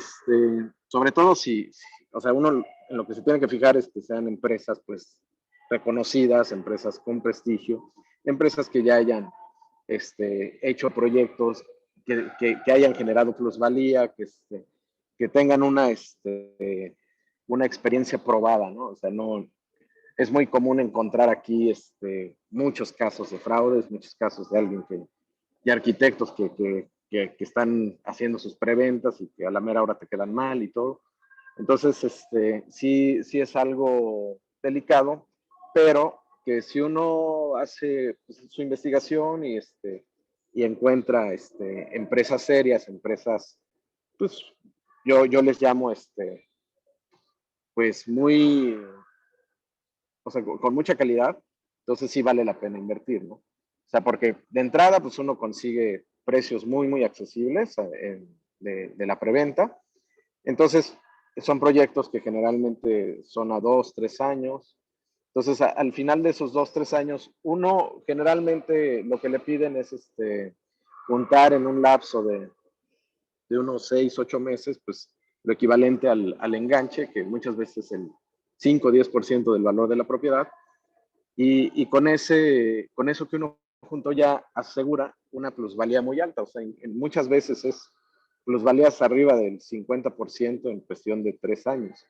sobre todo o sea, uno en lo que se tiene que fijar es que sean empresas pues reconocidas, empresas con prestigio, empresas que ya hayan hecho proyectos, que hayan generado plusvalía, que tengan una experiencia probada, ¿no? O sea, no, es muy común encontrar aquí muchos casos de fraudes, muchos casos de alguien de arquitectos que están haciendo sus preventas y que a la mera hora te quedan mal y todo. Entonces, sí es algo delicado, pero que si uno hace pues, su investigación y encuentra empresas serias, empresas, pues yo les llamo, pues muy, o sea, con mucha calidad, entonces sí vale la pena invertir, ¿no? O sea, porque de entrada, pues uno consigue precios muy accesibles de la preventa. Entonces, son proyectos que generalmente son a 2, 3 años. Entonces, al final de esos 2, 3 años, uno generalmente lo que le piden es juntar en un lapso de unos 6, 8 meses, pues lo equivalente al enganche, que muchas veces es el 5 o 10% del valor de la propiedad. Y con eso que uno juntó ya asegura una plusvalía muy alta. O sea, muchas veces es plusvalías arriba del 50% en cuestión de 3 años.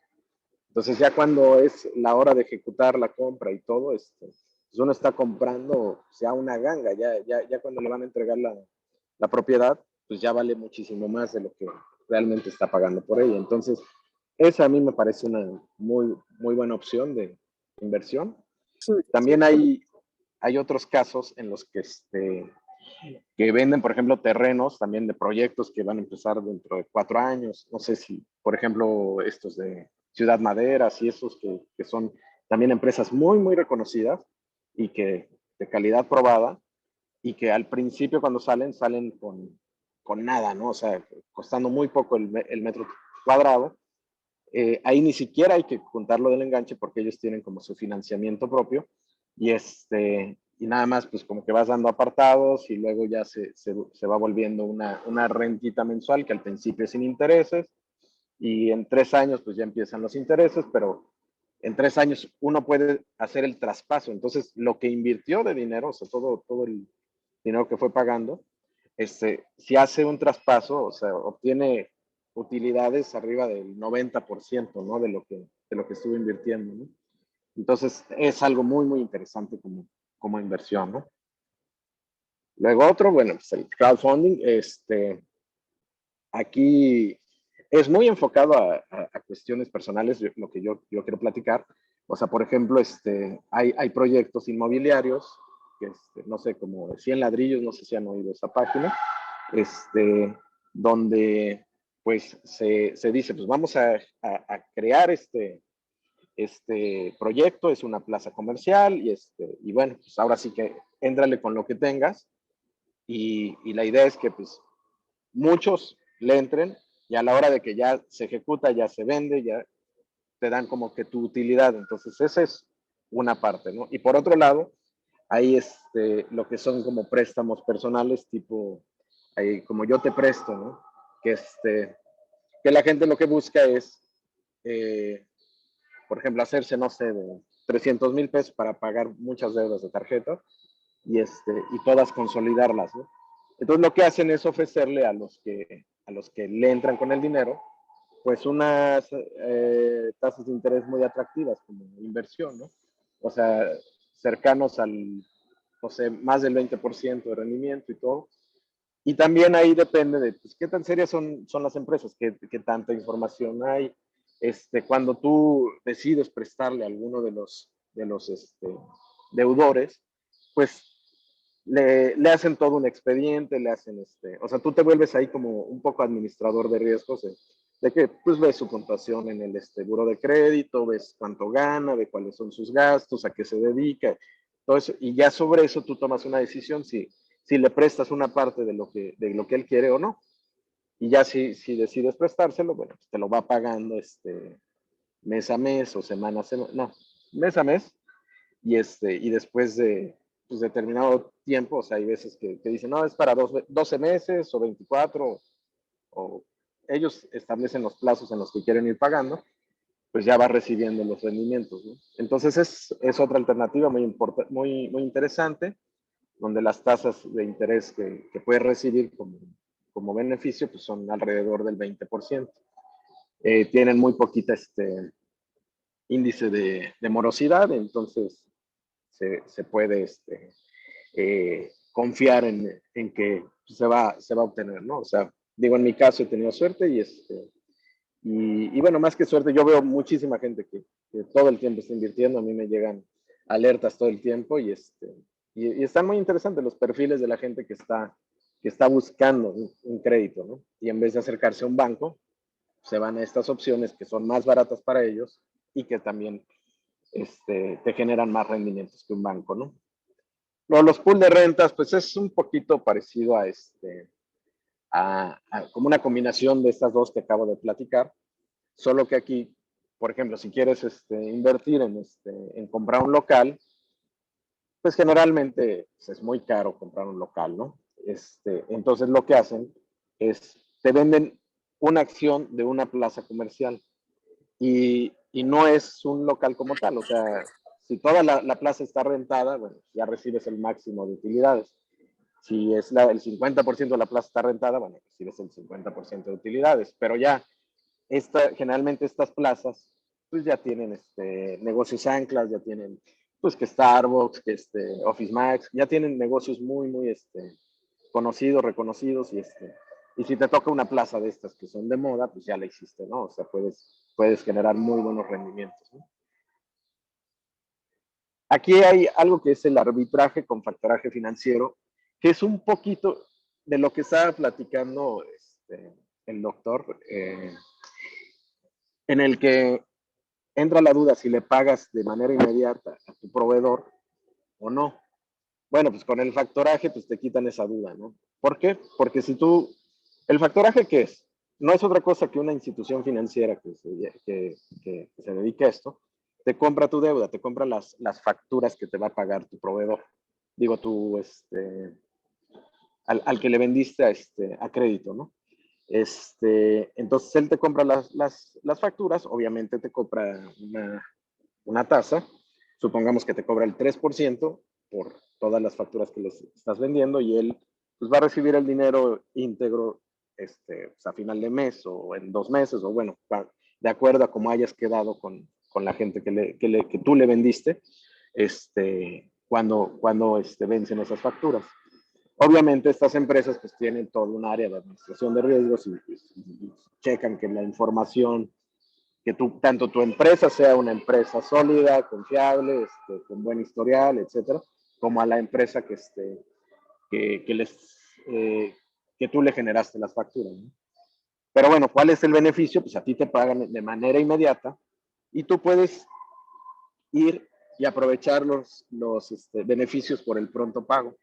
Entonces ya cuando es la hora de ejecutar la compra y todo, pues uno está comprando ya una ganga, ya cuando le van a entregar la propiedad, pues ya vale muchísimo más de lo que realmente está pagando por ella. Entonces, esa a mí me parece una muy buena opción de inversión. También hay otros casos en los que venden, por ejemplo, terrenos también de proyectos que van a empezar dentro de 4 años. No sé si, por ejemplo, estos de Ciudad Maderas y esos que son también empresas muy reconocidas y que de calidad probada y que al principio cuando salen con nada, ¿no? O sea, costando muy poco el metro cuadrado. Ahí ni siquiera hay que juntarlo del enganche porque ellos tienen como su financiamiento propio y y nada más pues como que vas dando apartados y luego ya se va volviendo una rentita mensual que al principio es sin intereses y en 3 años pues ya empiezan los intereses, pero en 3 años uno puede hacer el traspaso. Entonces lo que invirtió de dinero, o sea, todo el dinero que fue pagando, si hace un traspaso, o sea, obtiene utilidades arriba del 90%, ¿no? De lo que estuvo invirtiendo, ¿no? Entonces, es algo muy interesante como inversión, ¿no? Luego otro, bueno, pues el crowdfunding, aquí es muy enfocado a cuestiones personales, lo que yo quiero platicar. O sea, por ejemplo, hay proyectos inmobiliarios, que no sé, como 100 ladrillos, no sé si han oído esa página, donde pues se dice, pues vamos a crear este proyecto, es una plaza comercial y bueno, pues ahora sí que éntrale con lo que tengas y la idea es que pues muchos le entren y a la hora de que ya se ejecuta, ya se vende, ya te dan como que tu utilidad. Entonces esa es una parte, ¿no? Y por otro lado, hay lo que son como préstamos personales, tipo, como yo te presto, ¿no? Que la gente lo que busca es, por ejemplo, hacerse, no sé, 300,000 pesos para pagar muchas deudas de tarjeta y todas consolidarlas, ¿no? Entonces lo que hacen es ofrecerle a los que le entran con el dinero, pues unas tasas de interés muy atractivas como inversión, ¿no? O sea, cercanos al, o sea, más del 20% de rendimiento y todo. Y también ahí depende de pues, qué tan serias son las empresas, qué tanta información hay. Cuando tú decides prestarle a alguno de los deudores, pues le hacen todo un expediente, le hacen o sea, tú te vuelves ahí como un poco administrador de riesgos, de que pues ves su puntuación en el buro de crédito, ves cuánto gana, de cuáles son sus gastos, a qué se dedica, todo eso, y ya sobre eso tú tomas una decisión si le prestas una parte de lo que él quiere o no. Y ya si decides prestárselo, bueno, pues te lo va pagando mes a mes o semana a semana, no, mes a mes, y después de pues, determinado tiempo, o sea, hay veces que dicen, no, es para 12 meses o 24, o ellos establecen los plazos en los que quieren ir pagando, pues ya va recibiendo los rendimientos, ¿no? Entonces es otra alternativa muy interesante, donde las tasas de interés que puedes recibir como beneficio pues son alrededor del 20%. Tienen muy poquita índice de morosidad, entonces se puede confiar en que se va a obtener, ¿no? O sea, digo, en mi caso he tenido suerte y bueno, más que suerte, yo veo muchísima gente que todo el tiempo está invirtiendo, a mí me llegan alertas todo el tiempo y están muy interesantes los perfiles de la gente que está buscando un crédito, ¿no? Y en vez de acercarse a un banco, se van a estas opciones que son más baratas para ellos y que también te generan más rendimientos que un banco, ¿no? Los pools de rentas, pues es un poquito parecido a como una combinación de estas dos que acabo de platicar, solo que aquí, por ejemplo, si quieres invertir en comprar un local, pues generalmente pues, es muy caro comprar un local, ¿no? Entonces lo que hacen es, te venden una acción de una plaza comercial y no es un local como tal, o sea, si toda la plaza está rentada, bueno, ya recibes el máximo de utilidades. Si es el 50% de la plaza está rentada, bueno, recibes el 50% de utilidades, pero ya generalmente estas plazas pues ya tienen negocios anclas, ya tienen pues que Starbucks, que Office Max, ya tienen negocios muy conocidos, reconocidos y si te toca una plaza de estas que son de moda, pues ya la hiciste, ¿no? O sea, puedes generar muy buenos rendimientos, ¿no? Aquí hay algo que es el arbitraje con factoraje financiero, que es un poquito de lo que estaba platicando el doctor, en el que entra la duda si le pagas de manera inmediata a tu proveedor o no. Bueno, pues con el factoraje pues te quitan esa duda, ¿no? ¿Por qué? Porque ¿el factoraje qué es? No es otra cosa que una institución financiera que se dedica a esto, te compra tu deuda, te compra las facturas que te va a pagar tu proveedor. Digo, al que le vendiste a crédito, ¿no? Entonces él te compra las facturas, obviamente te compra una tasa, supongamos que te cobra el 3% por todas las facturas que les estás vendiendo y él pues, va a recibir el dinero íntegro pues, a final de mes o en 2 meses o bueno, de acuerdo a cómo hayas quedado con la gente que tú le vendiste cuando vencen esas facturas. Obviamente estas empresas pues tienen todo un área de administración de riesgos y checan que la información, que tanto tu empresa sea una empresa sólida, confiable, con buen historial, etcétera, como a la empresa que tú le generaste las facturas, ¿no? Pero bueno, ¿cuál es el beneficio? Pues a ti te pagan de manera inmediata y tú puedes ir y aprovechar los beneficios por el pronto pago.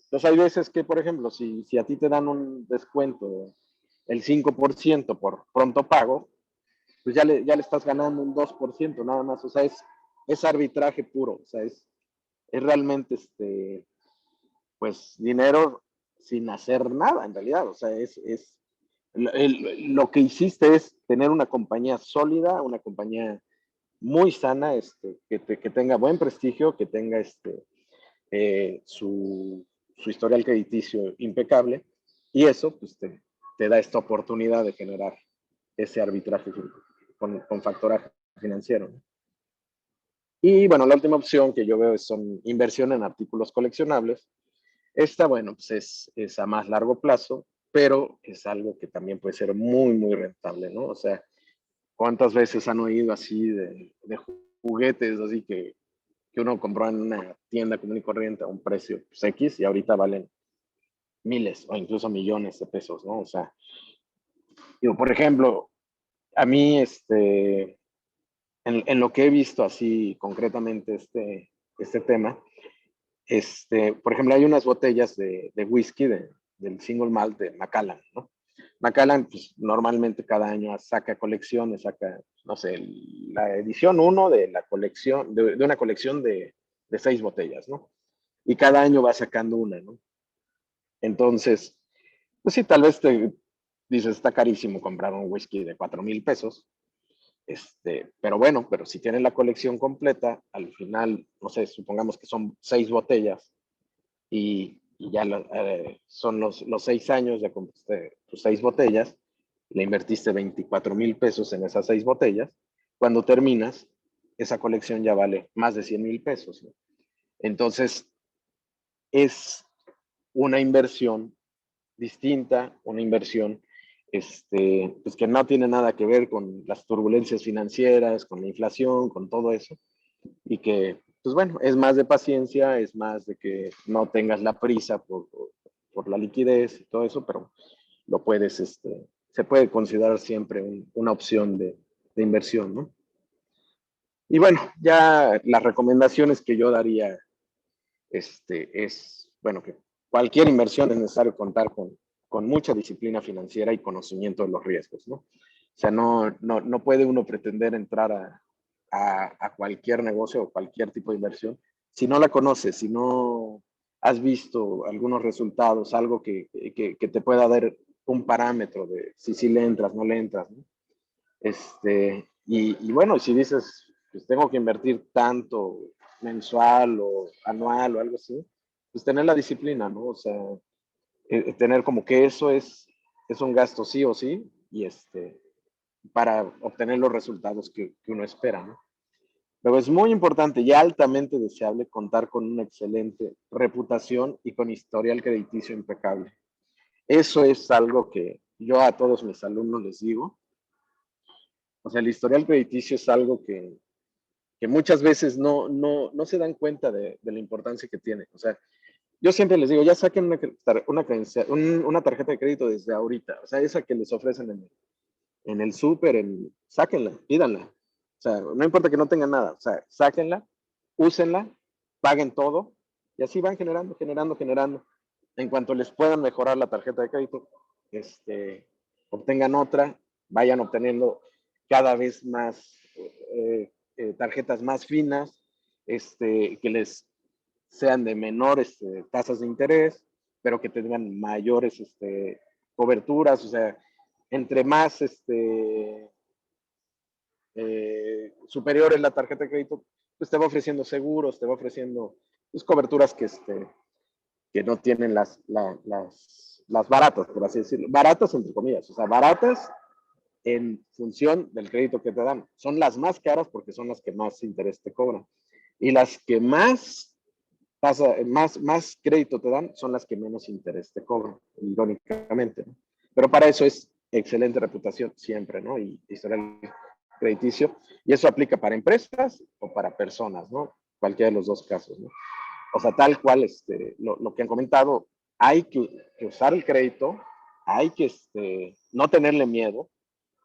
Entonces hay veces que, por ejemplo, si a ti te dan un descuento el 5% por pronto pago, pues ya le estás ganando un 2% nada más. O sea, es arbitraje puro. O sea, es realmente pues dinero sin hacer nada en realidad. O sea, lo que hiciste es tener una compañía sólida, una compañía muy sana, que tenga buen prestigio, que tenga su historial crediticio impecable, y eso pues, te da esta oportunidad de generar ese arbitraje con factoraje financiero, ¿no? Y bueno, la última opción que yo veo son inversión en artículos coleccionables. Esta, bueno, pues es a más largo plazo, pero es algo que también puede ser muy, muy rentable, ¿no? O sea, ¿cuántas veces han oído así de juguetes así que uno compró en una tienda común y corriente a un precio pues, X y ahorita valen miles o incluso millones de pesos, ¿no? O sea, digo, por ejemplo, a mí, en lo que he visto así concretamente este tema, por ejemplo, hay unas botellas de whisky del single malt de Macallan, ¿no? Macallan, pues normalmente cada año saca colecciones, saca, no sé, la edición 1 de la colección, de una colección de 6 botellas, ¿no? Y cada año va sacando una, ¿no? Entonces, pues sí, tal vez te dices, está carísimo comprar un whisky de 4,000 pesos, pero bueno, pero si tienes la colección completa, al final, no sé, supongamos que son 6 botellas y ya son los 6 años, ya compraste tus 6 botellas, le invertiste 24,000 pesos en esas 6 botellas, cuando terminas, esa colección ya vale más de 100,000 pesos, ¿no? Entonces, es una inversión distinta, una inversión pues que no tiene nada que ver con las turbulencias financieras, con la inflación, con todo eso, y que, pues bueno, es más de paciencia, es más de que no tengas la prisa por la liquidez y todo eso, pero lo puedes, se puede considerar siempre una opción de inversión, ¿no? Y bueno, ya las recomendaciones que yo daría, es, bueno, que cualquier inversión es necesario contar con mucha disciplina financiera y conocimiento de los riesgos, ¿no? O sea, no puede uno pretender entrar a cualquier negocio o cualquier tipo de inversión si no la conoces, si no has visto algunos resultados, algo que te pueda dar un parámetro de si le entras, no le entras, ¿no? Y bueno, si dices, pues tengo que invertir tanto mensual o anual o algo así, pues tener la disciplina, ¿no? O sea, tener como que eso es un gasto sí o sí, y para obtener los resultados que uno espera, ¿no? Luego es muy importante y altamente deseable contar con una excelente reputación y con historial crediticio impecable. Eso es algo que yo a todos mis alumnos les digo. O sea, el historial crediticio es algo que muchas veces no se dan cuenta de la importancia que tiene. O sea, yo siempre les digo, ya saquen una tarjeta de crédito desde ahorita. O sea, esa que les ofrecen en el súper, sáquenla, pídanla. O sea, no importa que no tengan nada. O sea, sáquenla, úsenla, paguen todo y así van generando, generando, generando. En cuanto les puedan mejorar la tarjeta de crédito, obtengan otra, vayan obteniendo cada vez más tarjetas más finas, que les sean de menores tasas de interés, pero que tengan mayores coberturas, o sea, entre más superior es la tarjeta de crédito, pues te va ofreciendo seguros, te va ofreciendo pues, coberturas que no tienen las baratas, por así decirlo. Baratas entre comillas, o sea, baratas en función del crédito que te dan. Son las más caras porque son las que más interés te cobran. Y las que más crédito te dan son las que menos interés te cobran, irónicamente, ¿no? Pero para eso es excelente reputación siempre, ¿no? Y historial crediticio. Y eso aplica para empresas o para personas, ¿no? Cualquiera de los dos casos, ¿no? O sea, tal cual, lo que han comentado, hay que usar el crédito, hay que no tenerle miedo,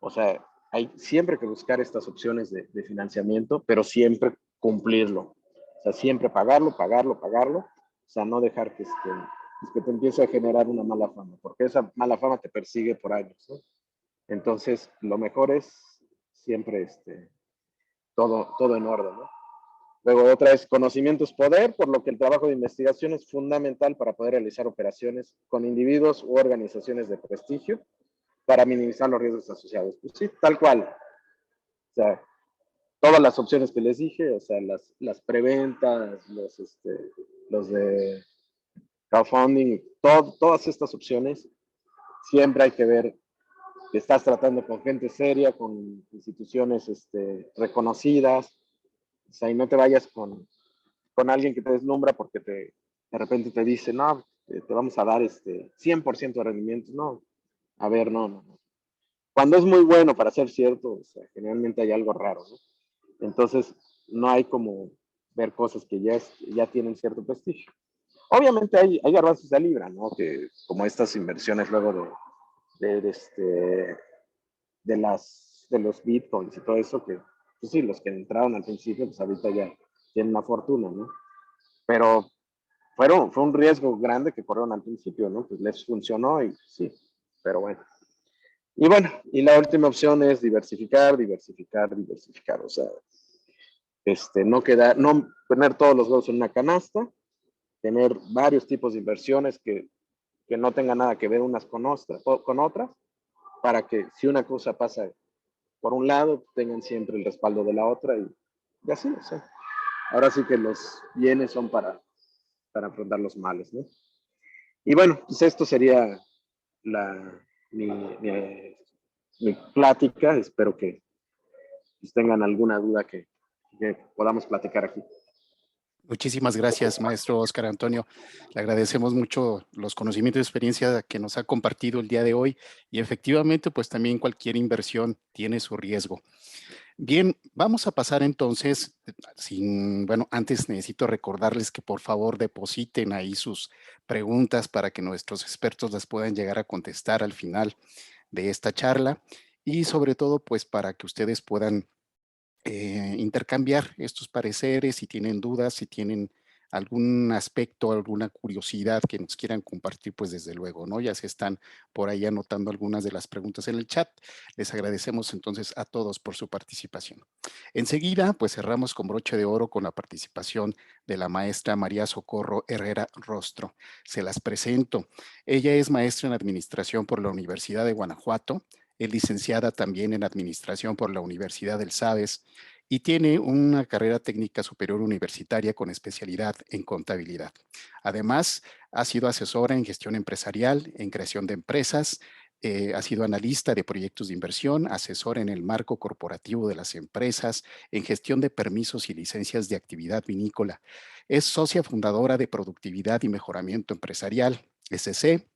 o sea, hay siempre que buscar estas opciones de financiamiento, pero siempre cumplirlo. O sea, siempre pagarlo, pagarlo, pagarlo. O sea, no dejar que te empiece a generar una mala fama, porque esa mala fama te persigue por años, ¿no? Entonces, lo mejor es siempre todo en orden, ¿no? Luego otra es conocimiento es poder, por lo que el trabajo de investigación es fundamental para poder realizar operaciones con individuos u organizaciones de prestigio para minimizar los riesgos asociados. Pues sí, tal cual. O sea, todas las opciones que les dije, o sea, las preventas, los de crowdfunding, todas estas opciones, siempre hay que ver que estás tratando con gente seria, con instituciones reconocidas, o sea, y no te vayas con alguien que te deslumbra porque de repente te dice, no, te vamos a dar 100% de rendimiento. No, a ver, no. Cuando es muy bueno para ser cierto, o sea, generalmente hay algo raro, ¿no? Entonces, no hay como ver cosas que ya tienen cierto prestigio. Obviamente hay garbanzos de libra, ¿no? Que como estas inversiones luego de los bitcoins y todo eso, que pues sí, los que entraron al principio, pues ahorita ya tienen una fortuna, ¿no? Pero fue un riesgo grande que corrieron al principio, ¿no? Pues les funcionó y sí, pero bueno. Y bueno, y la última opción es diversificar. O sea, no poner todos los huevos en una canasta, tener varios tipos de inversiones que no tengan nada que ver unas con otras, para que si una cosa pasa por un lado, tengan siempre el respaldo de la otra y así, o sea. Ahora sí que los bienes son para afrontar los males, ¿no? Y bueno, pues esto sería mi plática. Espero que pues, tengan alguna duda que podamos platicar aquí. Muchísimas gracias, maestro Óscar Antonio. Le agradecemos mucho los conocimientos y experiencia que nos ha compartido el día de hoy y efectivamente, pues también cualquier inversión tiene su riesgo. Bien, vamos a pasar entonces, bueno, antes necesito recordarles que por favor depositen ahí sus preguntas para que nuestros expertos las puedan llegar a contestar al final de esta charla y sobre todo, pues para que ustedes puedan intercambiar estos pareceres, si tienen dudas, si tienen algún aspecto, alguna curiosidad que nos quieran compartir, pues desde luego, ¿no? Ya se están por ahí anotando algunas de las preguntas en el chat. Les agradecemos entonces a todos por su participación. Enseguida, pues cerramos con broche de oro con la participación de la maestra María Socorro Herrera Rostro. Se las presento. Ella es maestra en administración por la Universidad de Guanajuato, es licenciada también en Administración por la Universidad del Sabes y tiene una carrera técnica superior universitaria con especialidad en contabilidad. Además, ha sido asesora en gestión empresarial, en creación de empresas, ha sido analista de proyectos de inversión, asesora en el marco corporativo de las empresas, en gestión de permisos y licencias de actividad vinícola. Es socia fundadora de Productividad y Mejoramiento Empresarial, SC,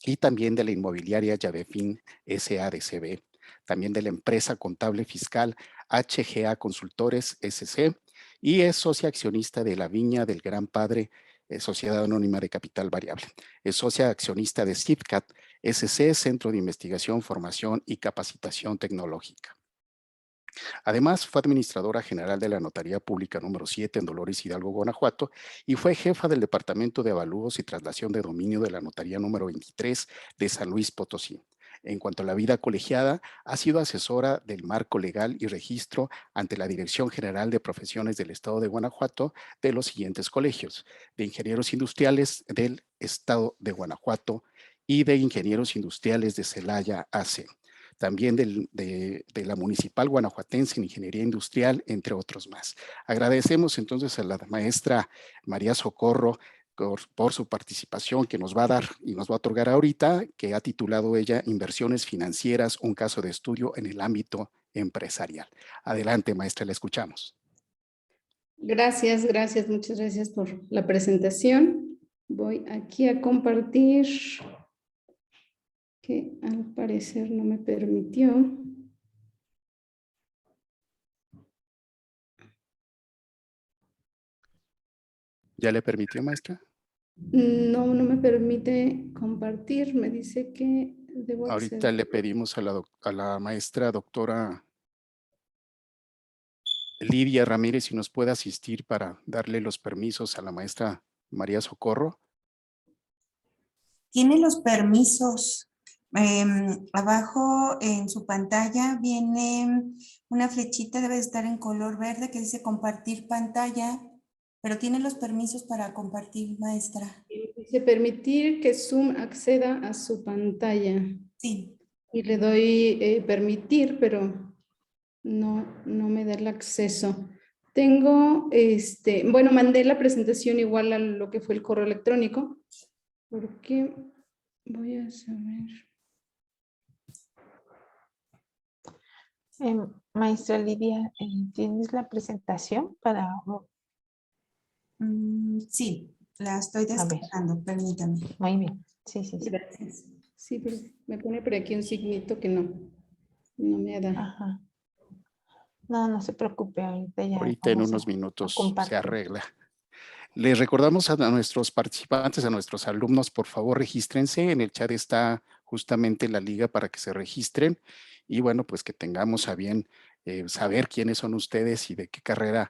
y también de la inmobiliaria Yavefin SADCB, también de la empresa contable fiscal HGA Consultores SC y es socia accionista de la Viña del Gran Padre, Sociedad Anónima de Capital Variable. Es socia accionista de CIPCAT SC, Centro de Investigación, Formación y Capacitación Tecnológica. Además, fue administradora general de la Notaría Pública número 7 en Dolores Hidalgo, Guanajuato, y fue jefa del Departamento de Avalúos y Traslación de Dominio de la Notaría número 23 de San Luis Potosí. En cuanto a la vida colegiada, ha sido asesora del marco legal y registro ante la Dirección General de Profesiones del Estado de Guanajuato de los siguientes colegios: de Ingenieros Industriales del Estado de Guanajuato y de Ingenieros Industriales de Celaya AC. También de la Municipal Guanajuatense en Ingeniería Industrial, entre otros más. Agradecemos entonces a la maestra María Socorro por su participación que nos va a dar y nos va a otorgar ahorita, que ha titulado ella Inversiones Financieras, un caso de estudio en el ámbito empresarial. Adelante, maestra, la escuchamos. Gracias, muchas gracias por la presentación. Voy aquí a compartir, que al parecer no me permitió. ¿Ya le permitió, maestra? No me permite compartir, me dice que debo acceder. Ahorita le pedimos a la maestra doctora Lidia Ramírez si nos puede asistir para darle los permisos a la maestra María Socorro. Tiene los permisos. Abajo en su pantalla viene una flechita, debe estar en color verde, que dice compartir pantalla, pero tiene los permisos para compartir, maestra. Dice permitir que Zoom acceda a su pantalla. Sí. Y le doy permitir, pero no me da el acceso. Tengo, bueno, mandé la presentación igual a lo que fue el correo electrónico, porque voy a saber. Maestra Lidia, ¿tienes la presentación para...? Sí, la estoy descargando, permítame. Muy bien, sí. Gracias. Sí, pero me pone por aquí un signito que no me da. Ajá. No se preocupe, ahorita ya. Ahorita en unos minutos se arregla. Les recordamos a nuestros participantes, a nuestros alumnos, por favor, regístrense. En el chat está justamente la liga para que se registren y bueno, pues que tengamos a bien saber quiénes son ustedes y de qué carrera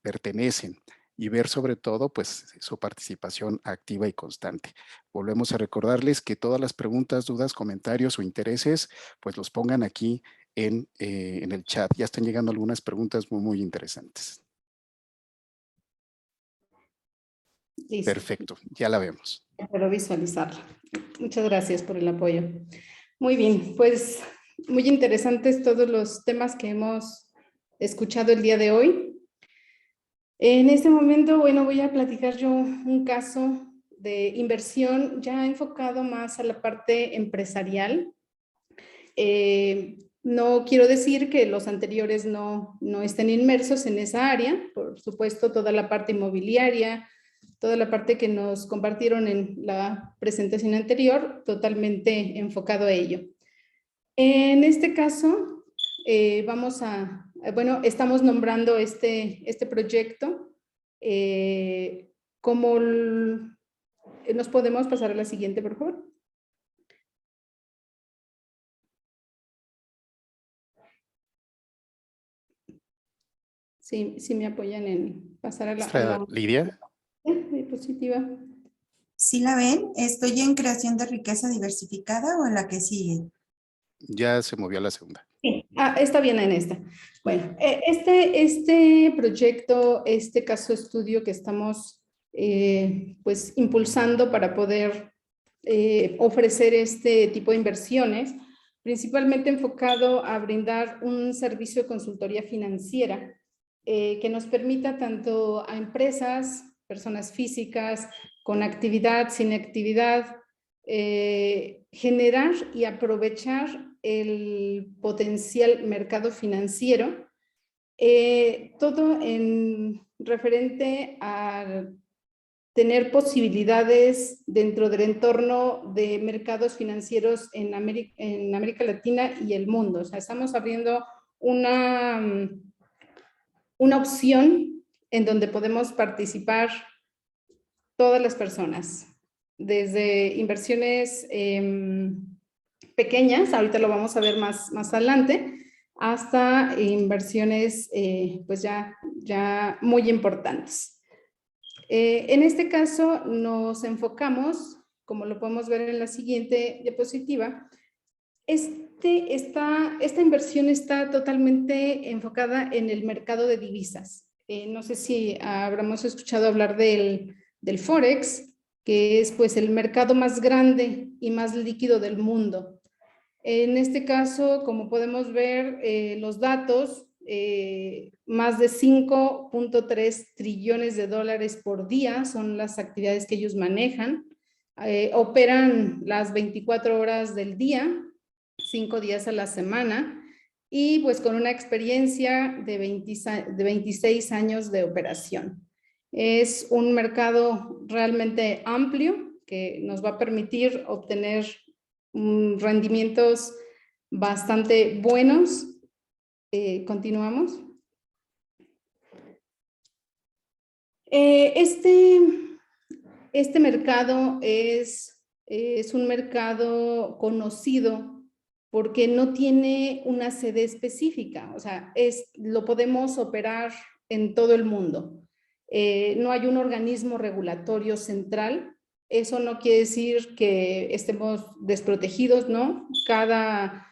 pertenecen y ver sobre todo pues su participación activa y constante. Volvemos a recordarles que todas las preguntas, dudas, comentarios o intereses pues los pongan aquí en el chat. Ya están llegando algunas preguntas muy interesantes. Listo. Perfecto, ya la vemos. Espero visualizarla. Muchas gracias por el apoyo. Muy bien, pues muy interesantes todos los temas que hemos escuchado el día de hoy. En este momento, bueno, voy a platicar yo un caso de inversión ya enfocado más a la parte empresarial. No quiero decir que los anteriores no estén inmersos en esa área, por supuesto, toda la parte inmobiliaria, toda la parte que nos compartieron en la presentación anterior, totalmente enfocado a ello. En este caso, estamos nombrando este proyecto como ¿nos podemos pasar a la siguiente, por favor? Sí, me apoyan en pasar a la Lidia. Diapositiva. ¿Sí la ven? ¿Estoy en creación de riqueza diversificada o en la que sigue? Ya se movió a la segunda. Sí, está bien en esta. Bueno, este proyecto, este caso estudio que estamos pues impulsando para poder ofrecer este tipo de inversiones, principalmente enfocado a brindar un servicio de consultoría financiera que nos permita tanto a empresas, personas físicas, con actividad, sin actividad, generar y aprovechar el potencial mercado financiero, todo en referente a tener posibilidades dentro del entorno de mercados financieros en América Latina y el mundo. O sea, estamos abriendo una opción en donde podemos participar todas las personas, desde inversiones pequeñas, ahorita lo vamos a ver más adelante, hasta inversiones pues ya muy importantes. En este caso nos enfocamos, como lo podemos ver en la siguiente diapositiva, esta inversión está totalmente enfocada en el mercado de divisas. No sé si habremos escuchado hablar del Forex, que es pues el mercado más grande y más líquido del mundo. En este caso, como podemos ver los datos, más de 5.3 trillones de dólares por día son las actividades que ellos manejan. Operan las 24 horas del día, 5 días a la semana, y pues con una experiencia de 26 años de operación. Es un mercado realmente amplio que nos va a permitir obtener rendimientos bastante buenos. Continuamos. Este mercado es un mercado conocido porque no tiene una sede específica, o sea, lo podemos operar en todo el mundo. No hay un organismo regulatorio central. Eso no quiere decir que estemos desprotegidos, ¿no? Cada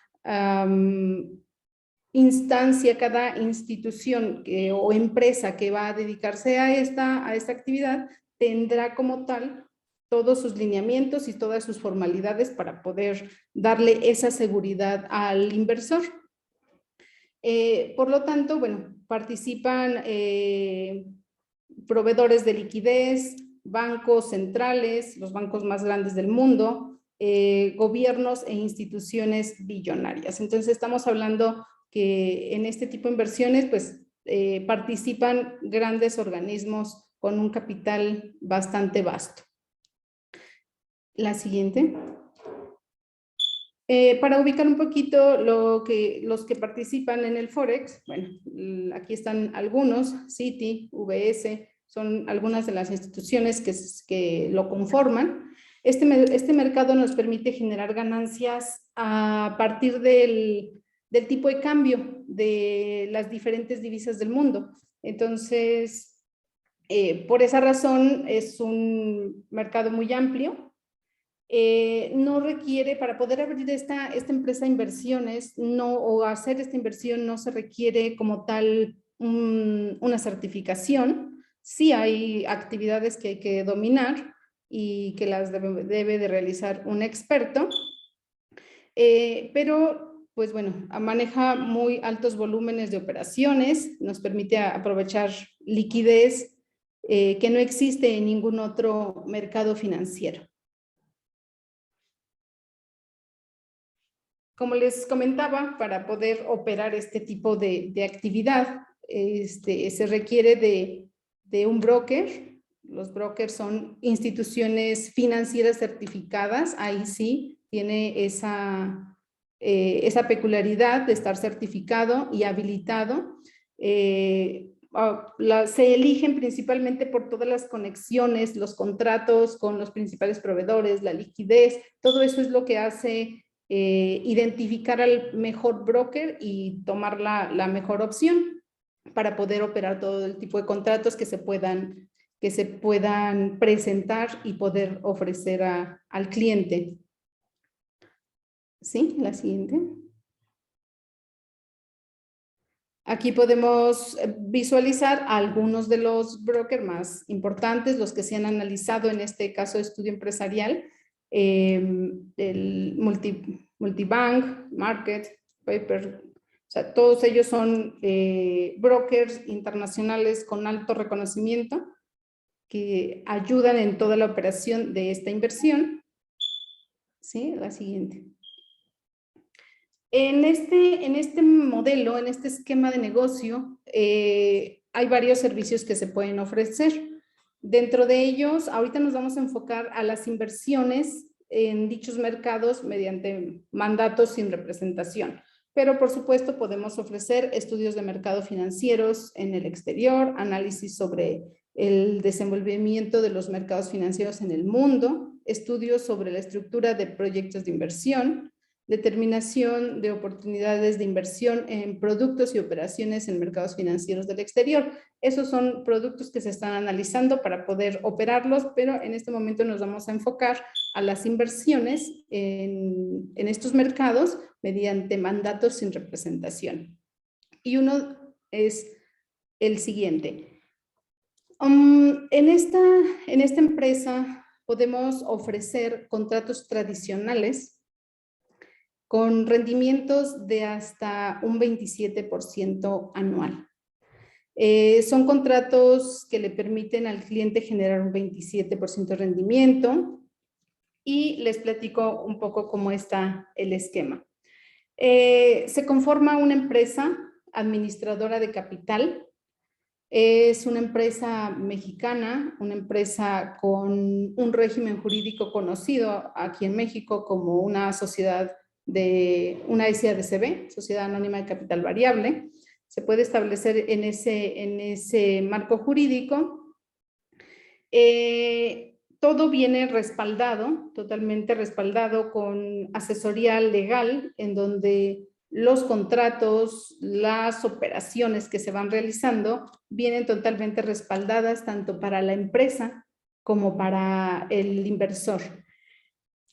instancia, cada institución o empresa que va a dedicarse a esta actividad tendrá como tal todos sus lineamientos y todas sus formalidades para poder darle esa seguridad al inversor. Por lo tanto, bueno, participan proveedores de liquidez, bancos centrales, los bancos más grandes del mundo, gobiernos e instituciones billonarias. Entonces estamos hablando que en este tipo de inversiones pues participan grandes organismos con un capital bastante vasto. La siguiente. Para ubicar un poquito los que participan en el Forex, bueno, aquí están algunos, Citi, UBS, son algunas de las instituciones que lo conforman. Este mercado nos permite generar ganancias a partir del tipo de cambio de las diferentes divisas del mundo. Entonces, por esa razón es un mercado muy amplio. No requiere, para poder abrir esta empresa de inversiones o hacer esta inversión, no se requiere como tal una certificación. Sí hay actividades que hay que dominar y que las debe de realizar un experto, pero pues bueno, maneja muy altos volúmenes de operaciones, nos permite aprovechar liquidez que no existe en ningún otro mercado financiero. Como les comentaba, para poder operar este tipo de actividad, se requiere de un broker. Los brokers son instituciones financieras certificadas. Ahí sí tiene esa peculiaridad de estar certificado y habilitado. Se eligen principalmente por todas las conexiones, los contratos con los principales proveedores, la liquidez. Todo eso es lo que hace identificar al mejor broker y tomar la mejor opción para poder operar todo el tipo de contratos que se puedan presentar y poder ofrecer al cliente. ¿Sí? La siguiente. Aquí podemos visualizar algunos de los brokers más importantes, los que se han analizado en este caso de estudio empresarial. El Multibank, Market, Paper, o sea, todos ellos son brokers internacionales con alto reconocimiento que ayudan en toda la operación de esta inversión. ¿Sí? La siguiente. En este modelo, en este esquema de negocio, hay varios servicios que se pueden ofrecer. Dentro de ellos, ahorita nos vamos a enfocar a las inversiones en dichos mercados mediante mandatos sin representación. Pero, por supuesto, podemos ofrecer estudios de mercado financieros en el exterior, análisis sobre el desenvolvimiento de los mercados financieros en el mundo, estudios sobre la estructura de proyectos de inversión, determinación de oportunidades de inversión en productos y operaciones en mercados financieros del exterior. Esos son productos que se están analizando para poder operarlos, pero en este momento nos vamos a enfocar a las inversiones en estos mercados mediante mandatos sin representación. Y uno es el siguiente. En esta empresa podemos ofrecer contratos tradicionales con rendimientos de hasta un 27% anual. Son contratos que le permiten al cliente generar un 27% de rendimiento y les platico un poco cómo está el esquema. Se conforma una empresa administradora de capital. Es una empresa mexicana, una empresa con un régimen jurídico conocido aquí en México como una sociedad de una SADCB, Sociedad Anónima de Capital Variable. Se puede establecer en ese marco jurídico. Todo viene respaldado, totalmente respaldado con asesoría legal en donde los contratos, las operaciones que se van realizando vienen totalmente respaldadas tanto para la empresa como para el inversor.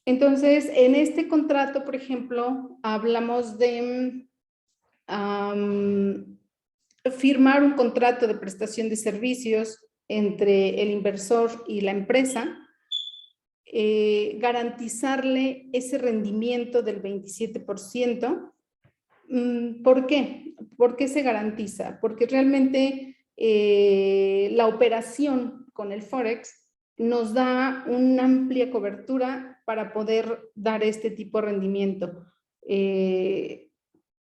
Entonces, en este contrato, por ejemplo, hablamos de firmar un contrato de prestación de servicios entre el inversor y la empresa, garantizarle ese rendimiento del 27%, ¿Por qué? ¿Por qué se garantiza? Porque realmente la operación con el Forex nos da una amplia cobertura para poder dar este tipo de rendimiento.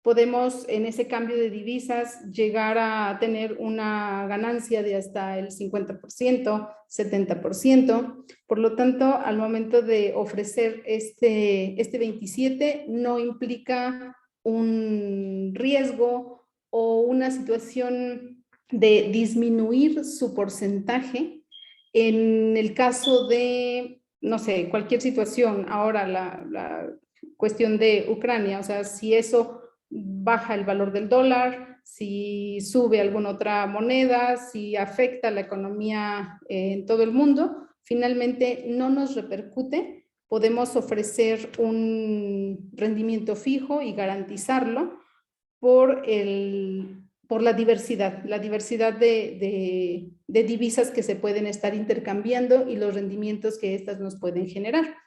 Podemos en ese cambio de divisas llegar a tener una ganancia de hasta el 50%, 70%. Por lo tanto, al momento de ofrecer este 27, no implica un riesgo o una situación de disminuir su porcentaje en el caso de, no sé, cualquier situación. Ahora la cuestión de Ucrania, o sea, si eso baja el valor del dólar, si sube alguna otra moneda, si afecta la economía en todo el mundo, finalmente no nos repercute. Podemos ofrecer un rendimiento fijo y garantizarlo por la diversidad de divisas que se pueden estar intercambiando y los rendimientos que estas nos pueden generar.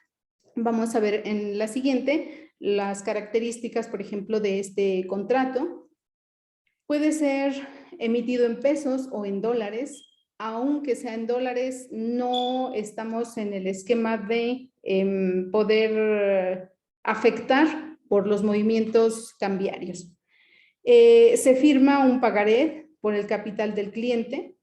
Vamos a ver en la siguiente las características, por ejemplo, de este contrato. Puede ser emitido en pesos o en dólares. Aunque sea en dólares, no estamos en el esquema de poder afectar por los movimientos cambiarios. Se firma un pagaré por el capital del cliente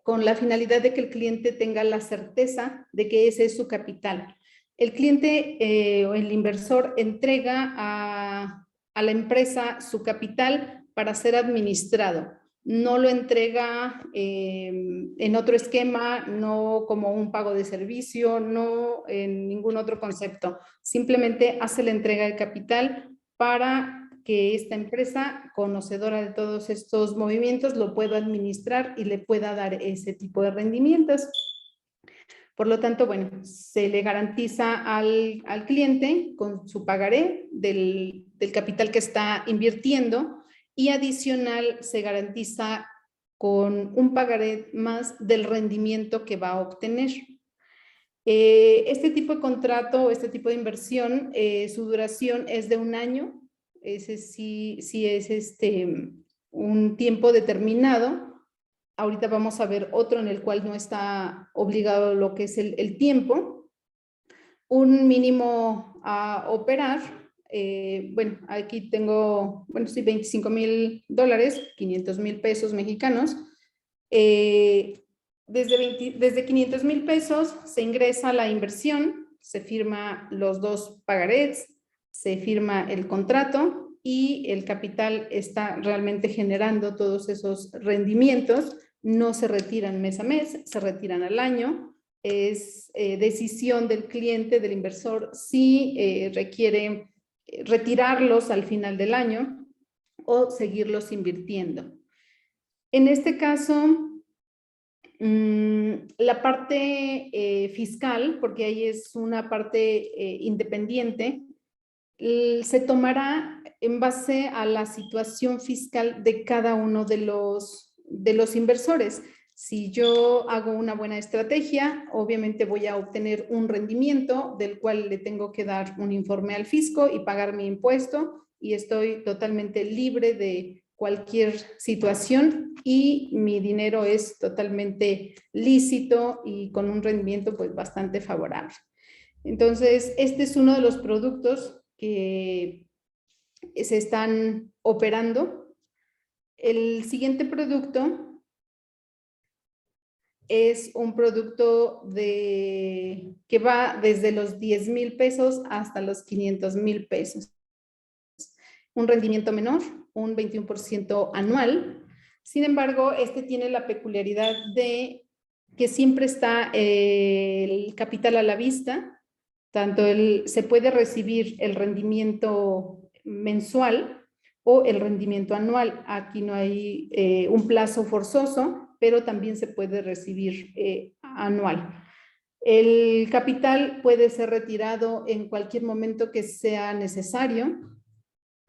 con la finalidad de que el cliente tenga la certeza de que ese es su capital. El cliente o el inversor entrega a la empresa su capital para ser administrado. No lo entrega en otro esquema, no como un pago de servicio, no en ningún otro concepto. Simplemente hace la entrega del capital para que esta empresa, conocedora de todos estos movimientos, lo pueda administrar y le pueda dar ese tipo de rendimientos. Por lo tanto, bueno, se le garantiza al cliente con su pagaré del capital que está invirtiendo y adicional se garantiza con un pagaré más del rendimiento que va a obtener. Este tipo de contrato, este tipo de inversión, su duración es de 1 año. Ese sí es un tiempo determinado. Ahorita vamos a ver otro en el cual no está obligado lo que es el tiempo. Un mínimo a operar. Bueno, aquí tengo, bueno, sí, $25,000, 500,000 pesos mexicanos. Desde 500,000 pesos se ingresa la inversión, se firma los 2 pagarés, se firma el contrato y el capital está realmente generando todos esos rendimientos. No se retiran mes a mes, se retiran al año. Es decisión del cliente, del inversor, si requiere retirarlos al final del año o seguirlos invirtiendo. En este caso, la parte fiscal, porque ahí es una parte independiente, se tomará en base a la situación fiscal de cada uno de los inversores. Si yo hago una buena estrategia, obviamente voy a obtener un rendimiento del cual le tengo que dar un informe al fisco y pagar mi impuesto y estoy totalmente libre de cualquier situación y mi dinero es totalmente lícito y con un rendimiento pues bastante favorable. Entonces, este es uno de los productos que se están operando. El siguiente producto es un producto que va desde los 10,000 pesos hasta los 500,000 pesos. Un rendimiento menor, un 21% anual. Sin embargo, este tiene la peculiaridad de que siempre está el capital a la vista. Tanto se puede recibir el rendimiento mensual o el rendimiento anual. Aquí no hay un plazo forzoso, pero también se puede recibir anual. El capital puede ser retirado en cualquier momento que sea necesario.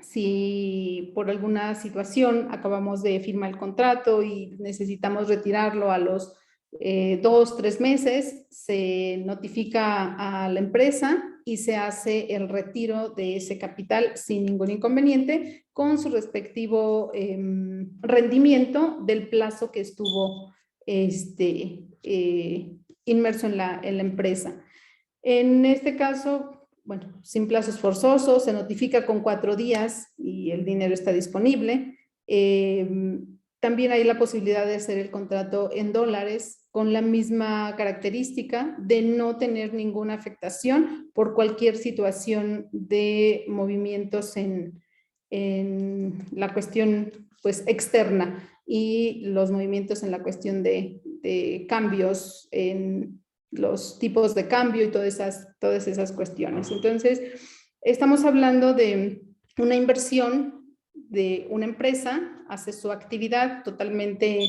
Si por alguna situación acabamos de firmar el contrato y necesitamos retirarlo a los 2, 3 meses, se notifica a la empresa y se hace el retiro de ese capital sin ningún inconveniente con su respectivo rendimiento del plazo que estuvo inmerso en la empresa. En este caso, bueno, sin plazos forzosos, se notifica con 4 días y el dinero está disponible. También hay la posibilidad de hacer el contrato en dólares con la misma característica de no tener ninguna afectación por cualquier situación de movimientos en la cuestión pues externa y los movimientos en la cuestión de cambios en los tipos de cambio y todas esas cuestiones. Entonces, estamos hablando de una inversión de una empresa, hace su actividad totalmente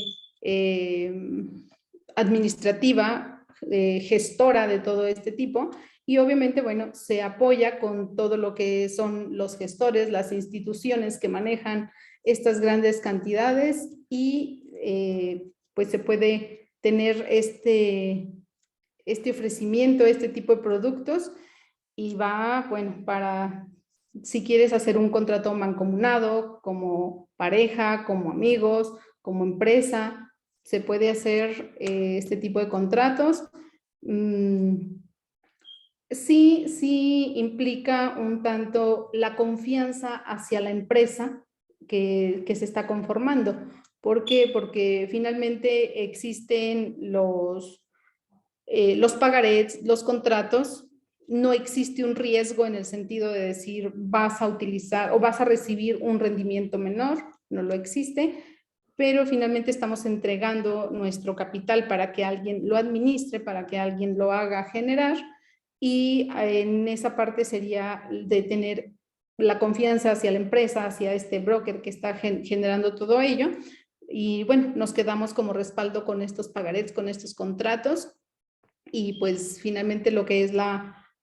administrativa, gestora de todo este tipo, y obviamente, bueno, se apoya con todo lo que son los gestores, las instituciones que manejan estas grandes cantidades y pues se puede tener este ofrecimiento, este tipo de productos y va, bueno, para si quieres hacer un contrato mancomunado como pareja, como amigos, como empresa, se puede hacer este tipo de contratos. Sí implica un tanto la confianza hacia la empresa que se está conformando. ¿Por qué? Porque finalmente existen los pagarés, los contratos, no existe un riesgo en el sentido de decir vas a utilizar o vas a recibir un rendimiento menor, no lo existe, pero finalmente estamos entregando nuestro capital para que alguien lo administre, para que alguien lo haga generar y en esa parte sería de tener la confianza hacia la empresa, hacia este broker que está generando todo ello y bueno, nos quedamos como respaldo con estos pagarés, con estos contratos y pues finalmente lo que es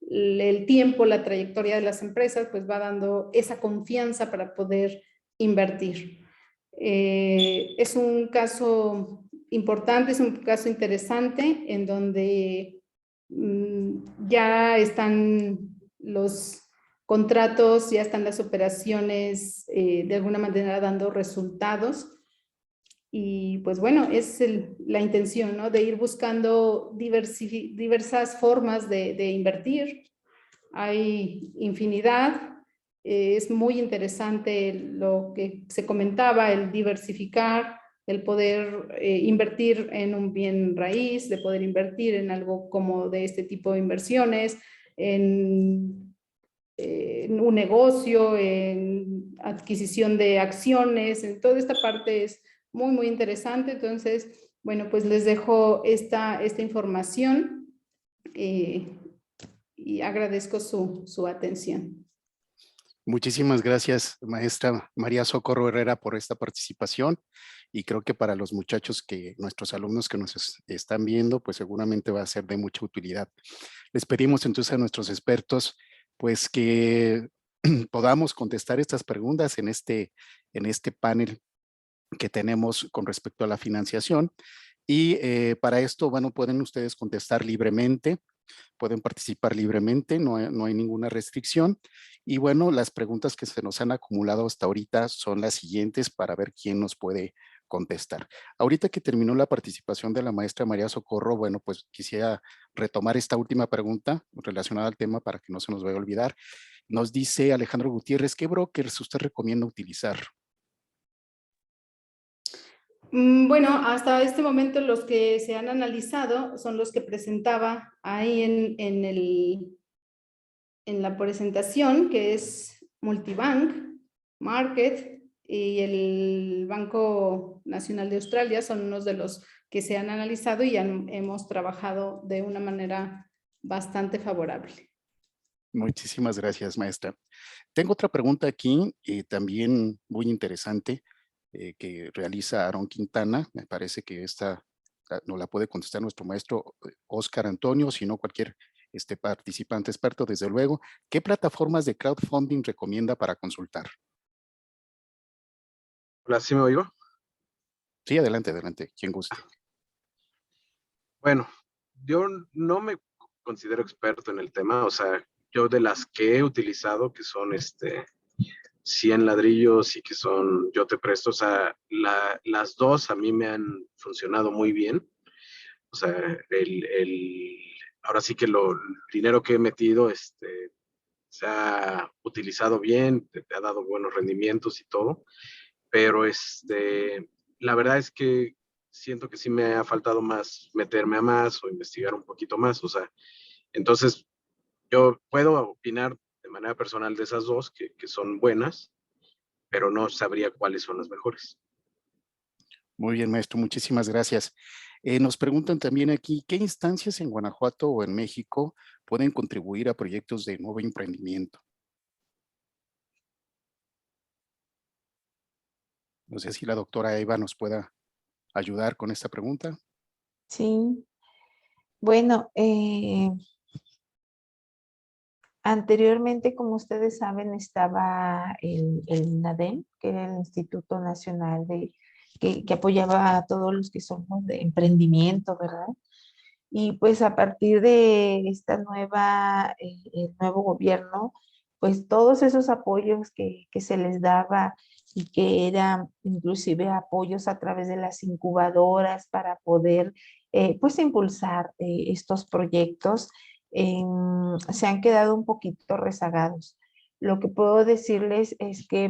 el tiempo, la trayectoria de las empresas, pues va dando esa confianza para poder invertir. Es un caso importante, es un caso interesante en donde ya están los contratos, ya están las operaciones de alguna manera dando resultados. Y pues bueno, es la intención, ¿no? De ir buscando diversas formas de invertir. Hay infinidad. Es muy interesante lo que se comentaba, el diversificar, el poder invertir en un bien raíz, de poder invertir en algo como de este tipo de inversiones, en un negocio, en adquisición de acciones, en toda esta parte es muy, muy interesante. Entonces, bueno, pues les dejo esta información y agradezco su atención. Muchísimas gracias, maestra María Socorro Herrera, por esta participación. Y creo que para los muchachos nuestros alumnos que nos están viendo, pues seguramente va a ser de mucha utilidad. Les pedimos entonces a nuestros expertos, pues que podamos contestar estas preguntas en este panel que tenemos con respecto a la financiación. Y para esto, bueno, pueden ustedes contestar libremente, pueden participar libremente, no hay ninguna restricción. Y bueno, las preguntas que se nos han acumulado hasta ahorita son las siguientes para ver quién nos puede contestar. Ahorita que terminó la participación de la maestra María Socorro, bueno, pues quisiera retomar esta última pregunta relacionada al tema para que no se nos vaya a olvidar. Nos dice Alejandro Gutiérrez, ¿qué brokers usted recomienda utilizar? Bueno, hasta este momento los que se han analizado son los que presentaba ahí en la presentación, que es Multibank, Market y el Banco Nacional de Australia, son unos de los que se han analizado y hemos trabajado de una manera bastante favorable. Muchísimas gracias, maestra. Tengo otra pregunta aquí, también muy interesante, que realiza Aarón Quintana. Me parece que esta nos la puede contestar nuestro maestro Óscar Antonio, si no cualquier participante experto, desde luego. ¿Qué plataformas de crowdfunding recomienda para consultar? Hola, ¿sí me oigo? Sí, adelante, adelante, quien guste. Bueno, yo no me considero experto en el tema, o sea, yo de las que he utilizado, que son 100 ladrillos y que son yo te presto, o sea, las dos a mí me han funcionado muy bien. O sea, ahora sí que el dinero que he metido se ha utilizado bien, te ha dado buenos rendimientos y todo, pero la verdad es que siento que sí me ha faltado más meterme a más o investigar un poquito más, o sea, entonces yo puedo opinar de manera personal de esas dos que son buenas, pero no sabría cuáles son las mejores. Muy bien, maestro, muchísimas gracias. Nos preguntan también aquí, ¿qué instancias en Guanajuato o en México pueden contribuir a proyectos de nuevo emprendimiento? No sé si la doctora Eva nos pueda ayudar con esta pregunta. Sí, bueno, anteriormente, como ustedes saben, estaba el INADEM, que era el Instituto Nacional que apoyaba a todos los que somos de emprendimiento, ¿verdad? Y pues a partir de esta el nuevo gobierno, pues todos esos apoyos que se les daba y que eran inclusive apoyos a través de las incubadoras para poder pues impulsar estos proyectos, se han quedado un poquito rezagados. Lo que puedo decirles es que,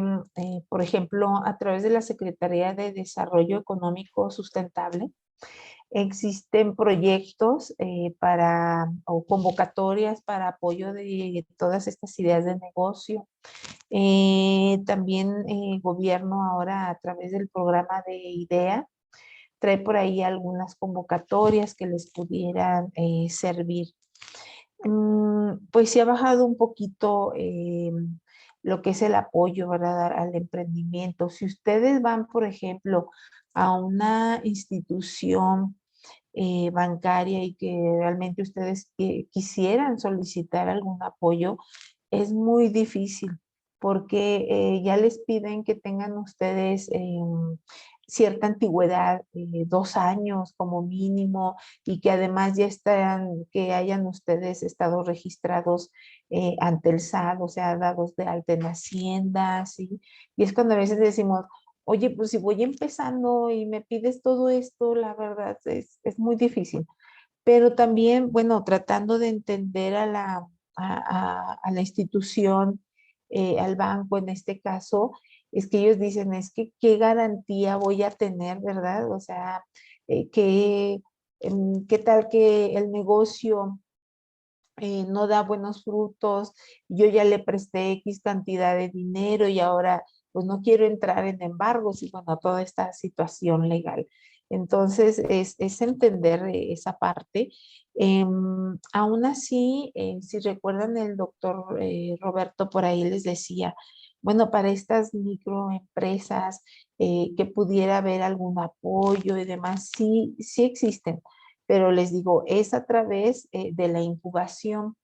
por ejemplo, a través de la Secretaría de Desarrollo Económico Sustentable, existen proyectos o convocatorias para apoyo de todas estas ideas de negocio. También el gobierno ahora a través del programa de IDEA trae por ahí algunas convocatorias que les pudieran servir. Pues sí ha bajado un poquito lo que es el apoyo, ¿verdad?, al emprendimiento. Si ustedes van, por ejemplo, a una institución bancaria y que realmente ustedes quisieran solicitar algún apoyo, es muy difícil porque ya les piden que tengan ustedes cierta antigüedad, 2 años como mínimo, y que además que hayan ustedes estado registrados ante el SAT, o sea, dados de alta en Hacienda, ¿sí? Y es cuando a veces decimos, oye, pues si voy empezando y me pides todo esto, la verdad es muy difícil. Pero también, bueno, tratando de entender a la institución, al banco en este caso, es que ellos dicen, es que qué garantía voy a tener, ¿verdad? O sea, ¿qué tal que el negocio no da buenos frutos? Yo ya le presté X cantidad de dinero y ahora pues no quiero entrar en embargos y bueno, toda esta situación legal. Entonces, es entender esa parte. Aún así, si recuerdan, el doctor Roberto por ahí les decía, bueno, para estas microempresas que pudiera haber algún apoyo y demás, sí, sí existen, pero les digo, es a través de la incubación.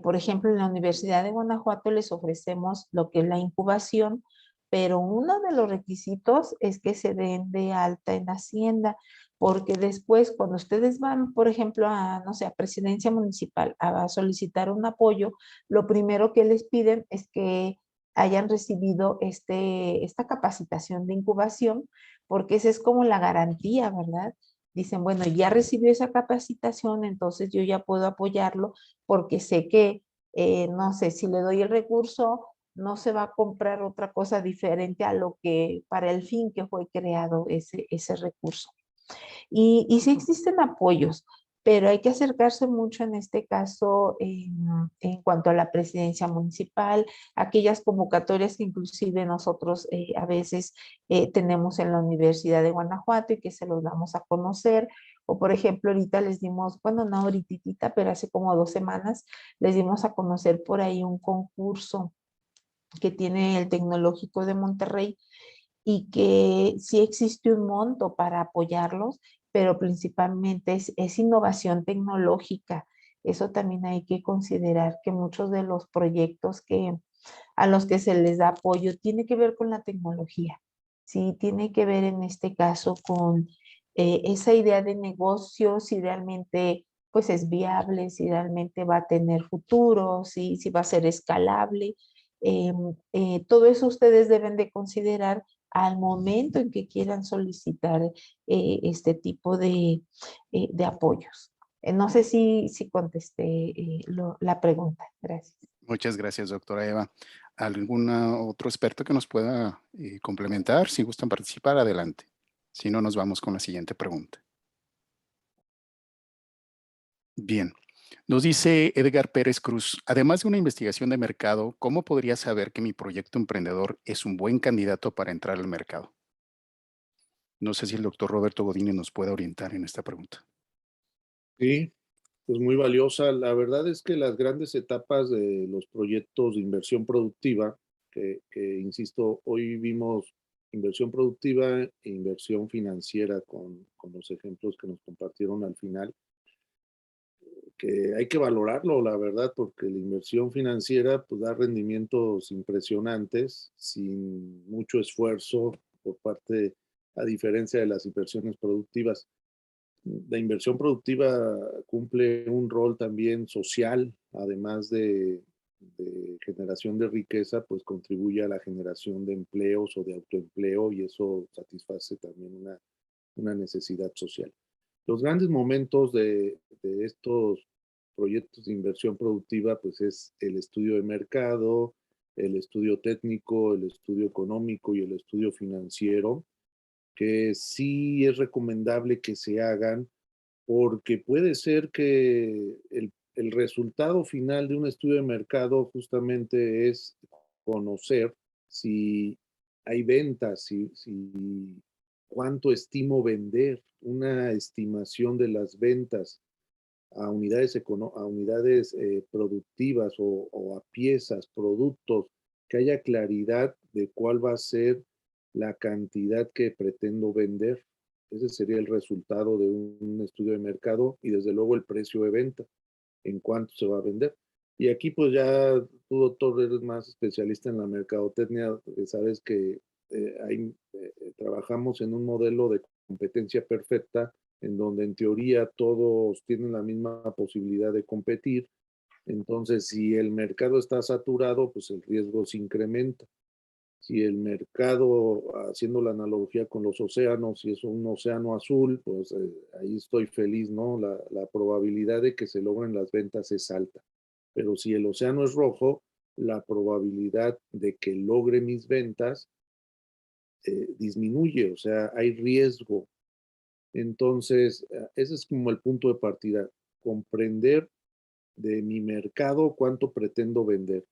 Por ejemplo, en la Universidad de Guanajuato les ofrecemos lo que es la incubación, pero uno de los requisitos es que se den de alta en Hacienda, porque después cuando ustedes van, por ejemplo, no sé, a Presidencia Municipal a solicitar un apoyo, lo primero que les piden es que hayan recibido esta capacitación de incubación, porque esa es como la garantía, ¿verdad? Dicen, bueno, ya recibió esa capacitación, entonces yo ya puedo apoyarlo porque sé que, no sé, si le doy el recurso, no se va a comprar otra cosa diferente a lo que, para el fin que fue creado ese recurso. Y sí existen apoyos, pero hay que acercarse mucho en este caso en cuanto a la presidencia municipal, aquellas convocatorias que inclusive nosotros a veces tenemos en la Universidad de Guanajuato y que se los damos a conocer. O por ejemplo, ahorita les dimos, bueno, no ahorita, pero hace como 2 semanas, les dimos a conocer por ahí un concurso que tiene el Tecnológico de Monterrey y que sí existe un monto para apoyarlos, pero principalmente es innovación tecnológica. Eso también hay que considerar que muchos de los proyectos a los que se les da apoyo tiene que ver con la tecnología. Sí, tiene que ver en este caso con esa idea de negocio, si realmente pues es viable, si realmente va a tener futuro, si va a ser escalable. Todo eso ustedes deben de considerar al momento en que quieran solicitar este tipo de apoyos. No sé si contesté la pregunta. Gracias. Muchas gracias, doctora Eva. ¿Algún otro experto que nos pueda complementar? Si gustan participar, adelante. Si no, nos vamos con la siguiente pregunta. Bien. Nos dice Edgar Pérez Cruz, además de una investigación de mercado, ¿cómo podría saber que mi proyecto emprendedor es un buen candidato para entrar al mercado? No sé si el doctor Roberto Godínez nos puede orientar en esta pregunta. Sí, pues muy valiosa. La verdad es que las grandes etapas de los proyectos de inversión productiva, insisto, hoy vimos inversión productiva e inversión financiera con los ejemplos que nos compartieron al final, que hay que valorarlo, la verdad, porque la inversión financiera pues, da rendimientos impresionantes sin mucho esfuerzo por parte, a diferencia de las inversiones productivas. La inversión productiva cumple un rol también social, además de generación de riqueza, pues contribuye a la generación de empleos o de autoempleo y eso satisface también una necesidad social. Los grandes momentos de estos proyectos de inversión productiva, pues es el estudio de mercado, el estudio técnico, el estudio económico y el estudio financiero, que sí es recomendable que se hagan porque puede ser que el resultado final de un estudio de mercado justamente es conocer si hay ventas, si cuánto estimo vender, una estimación de las ventas a unidades productivas o a piezas, productos, que haya claridad de cuál va a ser la cantidad que pretendo vender. Ese sería el resultado de un estudio de mercado y desde luego el precio de venta, en cuánto se va a vender. Y aquí pues ya tú, doctor, eres más especialista en la mercadotecnia, sabes que trabajamos en un modelo de competencia perfecta en donde en teoría todos tienen la misma posibilidad de competir. Entonces, si el mercado está saturado, pues el riesgo se incrementa. Si el mercado, haciendo la analogía con los océanos, si es un océano azul, pues ahí estoy feliz, ¿no? La probabilidad de que se logren las ventas es alta. Pero si el océano es rojo, la probabilidad de que logre mis ventas disminuye, o sea, hay riesgo. Entonces, ese es como el punto de partida, comprender de mi mercado cuánto pretendo vender.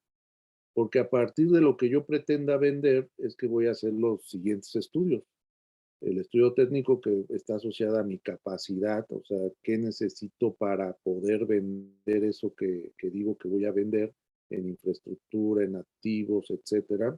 Porque a partir de lo que yo pretenda vender es que voy a hacer los siguientes estudios. El estudio técnico que está asociado a mi capacidad, o sea, qué necesito para poder vender eso que digo que voy a vender en infraestructura, en activos, etcétera.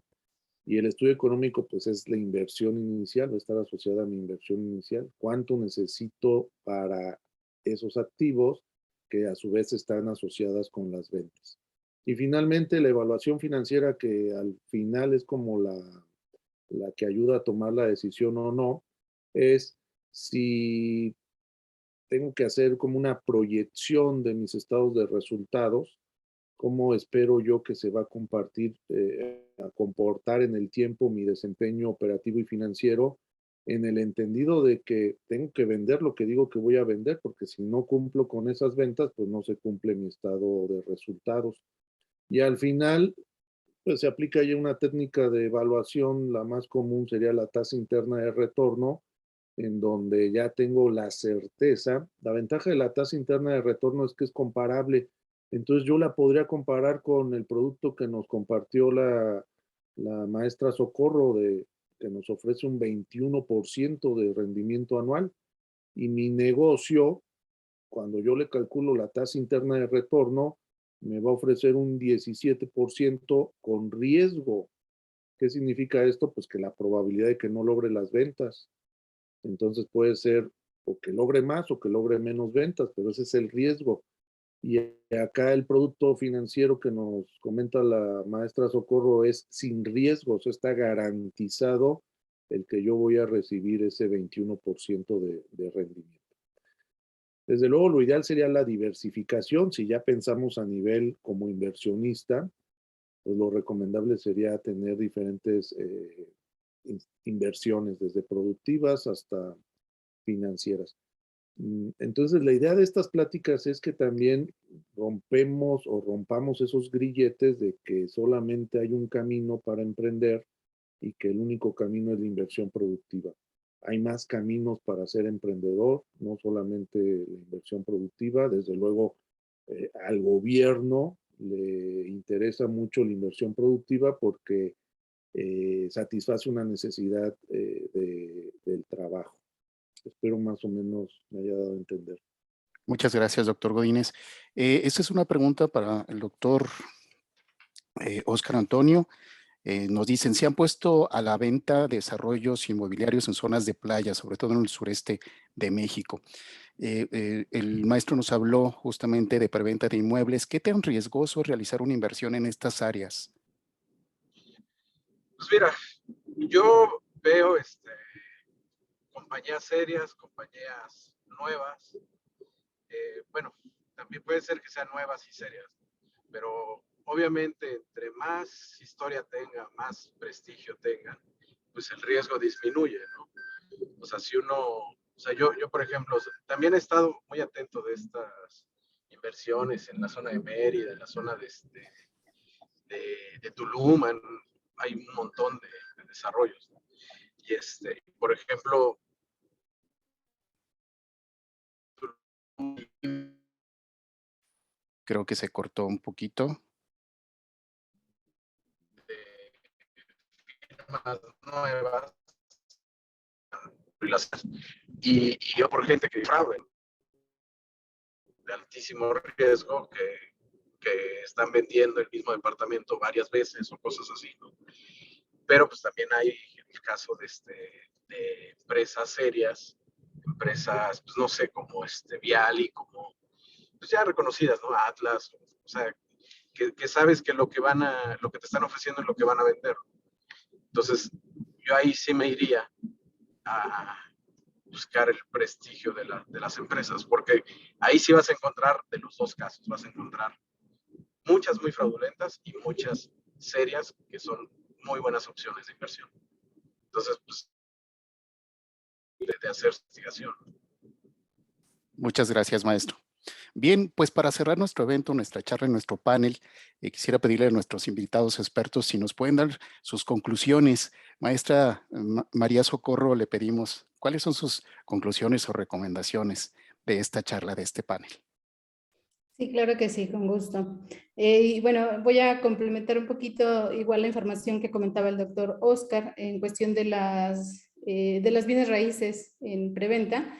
Y el estudio económico, pues es la inversión inicial, va a estar asociada a mi inversión inicial. ¿Cuánto necesito para esos activos que a su vez están asociadas con las ventas? Y finalmente, la evaluación financiera, que al final es como la que ayuda a tomar la decisión o no, es si tengo que hacer como una proyección de mis estados de resultados, cómo espero yo que se va a a comportar en el tiempo mi desempeño operativo y financiero, en el entendido de que tengo que vender lo que digo que voy a vender, porque si no cumplo con esas ventas, pues no se cumple mi estado de resultados. Y al final, pues se aplica ya una técnica de evaluación, la más común sería la tasa interna de retorno, en donde ya tengo la certeza. La ventaja de la tasa interna de retorno es que es comparable. Entonces yo la podría comparar con el producto que nos compartió la maestra Socorro, que nos ofrece un 21% de rendimiento anual. Y mi negocio, cuando yo le calculo la tasa interna de retorno, me va a ofrecer un 17% con riesgo. ¿Qué significa esto? Pues que la probabilidad de que no logre las ventas. Entonces puede ser o que logre más o que logre menos ventas, pero ese es el riesgo. Y acá el producto financiero que nos comenta la maestra Socorro es sin riesgos, está garantizado el que yo voy a recibir ese 21% de rendimiento. Desde luego, lo ideal sería la diversificación. Si ya pensamos a nivel como inversionista, pues lo recomendable sería tener diferentes inversiones, desde productivas hasta financieras. Entonces, la idea de estas pláticas es que también rompamos esos grilletes de que solamente hay un camino para emprender y que el único camino es la inversión productiva. Hay más caminos para ser emprendedor, no solamente la inversión productiva. Desde luego, al gobierno le interesa mucho la inversión productiva porque satisface una necesidad del trabajo. Espero más o menos me haya dado a entender. Muchas gracias, doctor Godínez. Esta es una pregunta para el doctor Óscar Antonio. Nos dicen, ¿se han puesto a la venta desarrollos inmobiliarios en zonas de playa, sobre todo en el sureste de México? El maestro nos habló justamente de preventa de inmuebles. ¿Qué tan riesgoso es realizar una inversión en estas áreas? Pues mira, yo veo compañías serias, compañías nuevas. Bueno, también puede ser que sean nuevas y serias, pero obviamente entre más historia tenga, más prestigio tengan, pues el riesgo disminuye, ¿no? O sea, si uno, o sea, yo por ejemplo, también he estado muy atento de estas inversiones en la zona de Mérida, en la zona de Tulum, hay un montón de desarrollos, ¿no? Y por ejemplo, Creo que se cortó un poquito. más nuevas y yo por gente que fraude de altísimo riesgo que están vendiendo el mismo departamento varias veces o cosas así, ¿no? Pero pues también hay el caso de empresas serias, empresas, pues no sé, como Viali, como pues ya reconocidas, ¿no? Atlas, o sea, que sabes que lo que te están ofreciendo es lo que van a vender. Entonces, yo ahí sí me iría a buscar el prestigio de las empresas, porque ahí sí vas a encontrar de los dos casos, vas a encontrar muchas muy fraudulentas y muchas serias que son muy buenas opciones de inversión. Entonces, pues, de hacer investigación. Muchas gracias, maestro. Bien, pues para cerrar nuestro evento, nuestra charla, nuestro panel, quisiera pedirle a nuestros invitados expertos si nos pueden dar sus conclusiones. Maestra María Socorro, le pedimos, ¿cuáles son sus conclusiones o recomendaciones de esta charla, de este panel? Sí, claro que sí, con gusto. Y bueno, voy a complementar un poquito igual la información que comentaba el doctor Óscar en cuestión de las bienes raíces en preventa.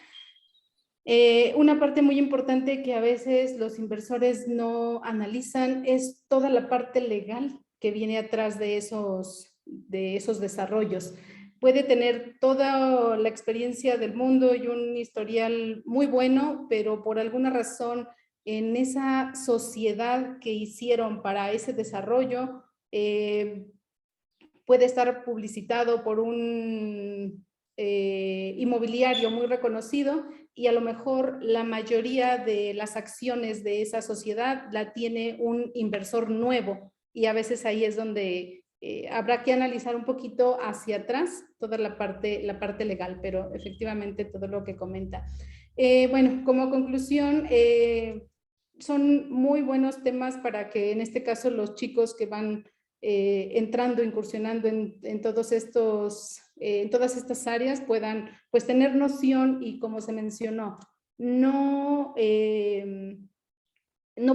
Una parte muy importante que a veces los inversores no analizan es toda la parte legal que viene atrás de esos desarrollos. Puede tener toda la experiencia del mundo y un historial muy bueno, pero por alguna razón en esa sociedad que hicieron para ese desarrollo puede estar publicitado por un inmobiliario muy reconocido y a lo mejor la mayoría de las acciones de esa sociedad la tiene un inversor nuevo y a veces ahí es donde habrá que analizar un poquito hacia atrás toda la parte legal, pero efectivamente todo lo que comenta. Bueno, como conclusión, son muy buenos temas para que en este caso los chicos que van entrando, incursionando en todas estas áreas puedan pues tener noción y como se mencionó, no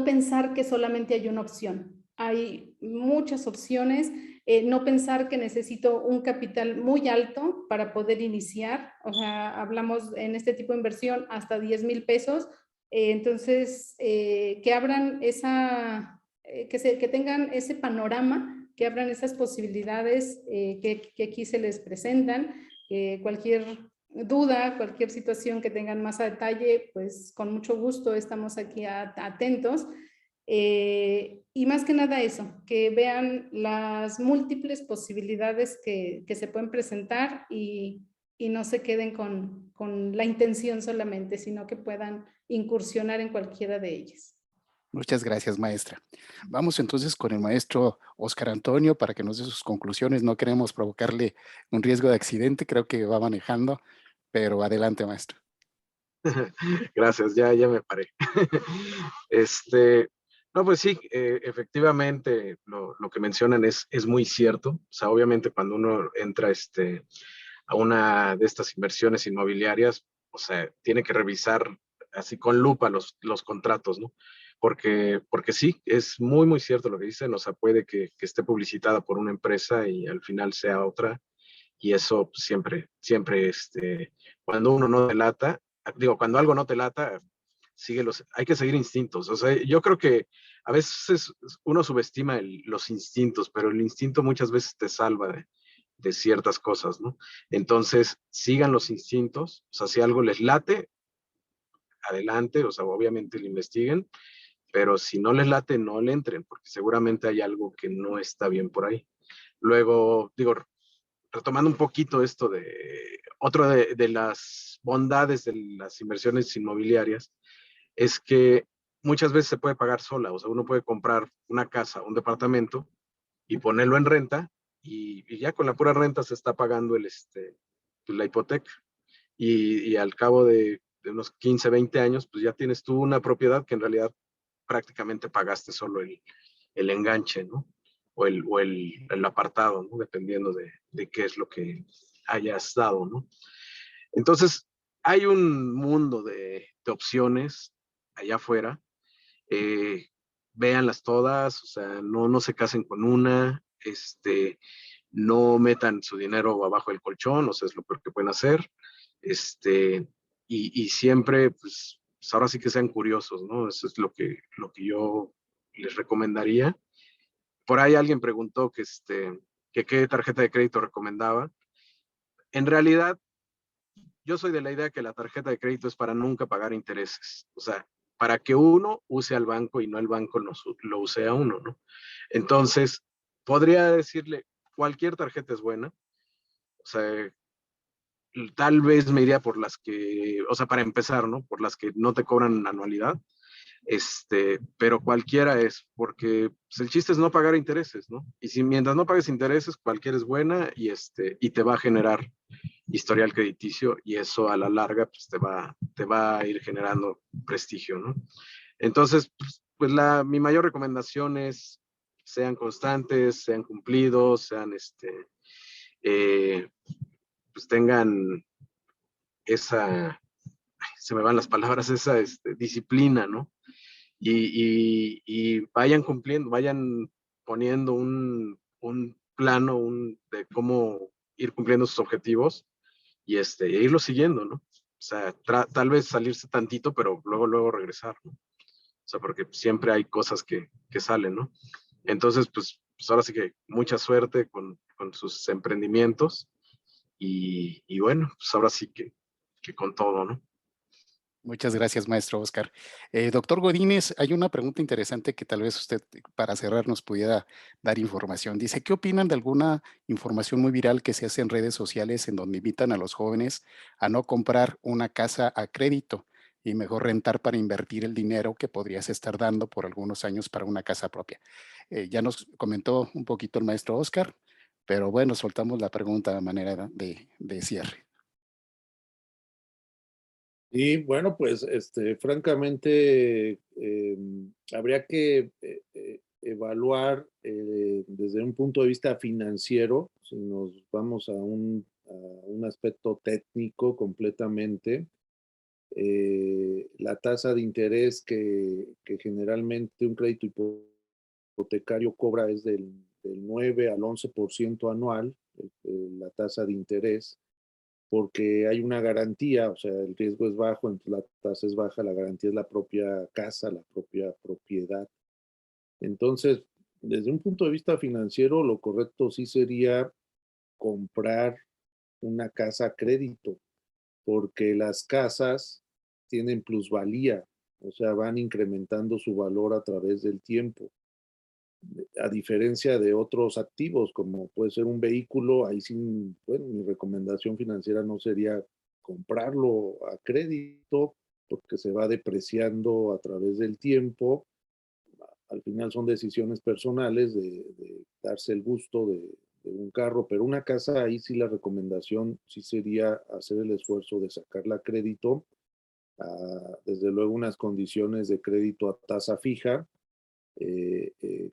pensar que solamente hay una opción. Hay muchas opciones, no pensar que necesito un capital muy alto para poder iniciar, o sea, hablamos en este tipo de inversión hasta 10,000 pesos, entonces que abran que tengan ese panorama, que abran esas posibilidades que aquí se les presentan, cualquier duda, cualquier situación que tengan más a detalle, pues con mucho gusto estamos aquí atentos. Y más que nada eso, que vean las múltiples posibilidades que se pueden presentar y y no se queden con la intención solamente, sino que puedan incursionar en cualquiera de ellas. Muchas gracias, maestra. Vamos entonces con el maestro Óscar Antonio para que nos dé sus conclusiones. No queremos provocarle un riesgo de accidente, creo que va manejando, pero adelante, maestro. Gracias, ya me paré. No, pues sí, efectivamente lo que mencionan es muy cierto. O sea, obviamente cuando uno entra a una de estas inversiones inmobiliarias, o sea, tiene que revisar así con lupa los contratos, ¿no? Porque sí, es muy cierto lo que dicen. O sea, puede que esté publicitada por una empresa y al final sea otra. Y eso siempre, cuando uno no delata, cuando algo no te lata, hay que seguir instintos. O sea, yo creo que a veces uno subestima los instintos, pero el instinto muchas veces te salva de ciertas cosas, ¿no? Entonces, sigan los instintos. O sea, si algo les late, adelante. O sea, obviamente lo investiguen, pero si no les late, no le entren, porque seguramente hay algo que no está bien por ahí. Luego, retomando un poquito esto otro de las bondades de las inversiones inmobiliarias, es que muchas veces se puede pagar sola. O sea, uno puede comprar una casa, un departamento y ponerlo en renta, y ya con la pura renta se está pagando la hipoteca. Y al cabo de unos 15, 20 años, pues ya tienes tú una propiedad que en realidad prácticamente pagaste solo el enganche, ¿no? O el apartado, ¿no? Dependiendo de qué es lo que hayas dado, ¿no? Entonces, hay un mundo de opciones allá afuera. Véanlas todas. O sea, no se casen con una. No metan su dinero abajo del colchón. O sea, es lo peor que pueden hacer. Y siempre, pues ahora sí que sean curiosos, ¿no? Eso es lo que yo les recomendaría. Por ahí alguien preguntó que qué tarjeta de crédito recomendaba. En realidad, yo soy de la idea que la tarjeta de crédito es para nunca pagar intereses. O sea, para que uno use al banco y no el banco lo use a uno, ¿no? Entonces, podría decirle, cualquier tarjeta es buena. O sea, tal vez me iría por las que, o sea, para empezar, ¿no? Por las que no te cobran anualidad. Pero cualquiera es, porque pues, el chiste es no pagar intereses, ¿no? Y si mientras no pagues intereses, cualquiera es buena, y te va a generar historial crediticio, y eso a la larga pues te va a ir generando prestigio, ¿no? Entonces, pues mi mayor recomendación es sean constantes, sean cumplidos, eh, pues tengan esa, se me van las palabras, esa disciplina, ¿no? Y vayan cumpliendo, vayan poniendo un plano de cómo ir cumpliendo sus objetivos, e irlo siguiendo, ¿no? O sea, tal vez salirse tantito, pero luego regresar, ¿no? O sea, porque siempre hay cosas que salen, ¿no? Entonces, pues ahora sí que mucha suerte con sus emprendimientos, y bueno, pues ahora sí que con todo, ¿no? Muchas gracias, maestro Óscar. Doctor Godínez, hay una pregunta interesante que tal vez usted, para cerrar, nos pudiera dar información. Dice, ¿qué opinan de alguna información muy viral que se hace en redes sociales en donde invitan a los jóvenes a no comprar una casa a crédito y mejor rentar para invertir el dinero que podrías estar dando por algunos años para una casa propia? Ya nos comentó un poquito el maestro Óscar, pero bueno, soltamos la pregunta de manera de cierre. Y bueno, pues francamente habría que evaluar desde un punto de vista financiero, si nos vamos a un aspecto técnico completamente, la tasa de interés que generalmente un crédito hipotecario cobra es del 9 al 11% anual, la tasa de interés, porque hay una garantía. O sea, el riesgo es bajo, entonces la tasa es baja, la garantía es la propia casa, la propia propiedad. Entonces, desde un punto de vista financiero, lo correcto sí sería comprar una casa a crédito, porque las casas tienen plusvalía, o sea, van incrementando su valor a través del tiempo. A diferencia de otros activos, como puede ser un vehículo, ahí sí, bueno, mi recomendación financiera no sería comprarlo a crédito, porque se va depreciando a través del tiempo. Al final son decisiones personales de darse el gusto de un carro, pero una casa, ahí sí la recomendación sí sería hacer el esfuerzo de sacarla a crédito, desde luego unas condiciones de crédito a tasa fija, que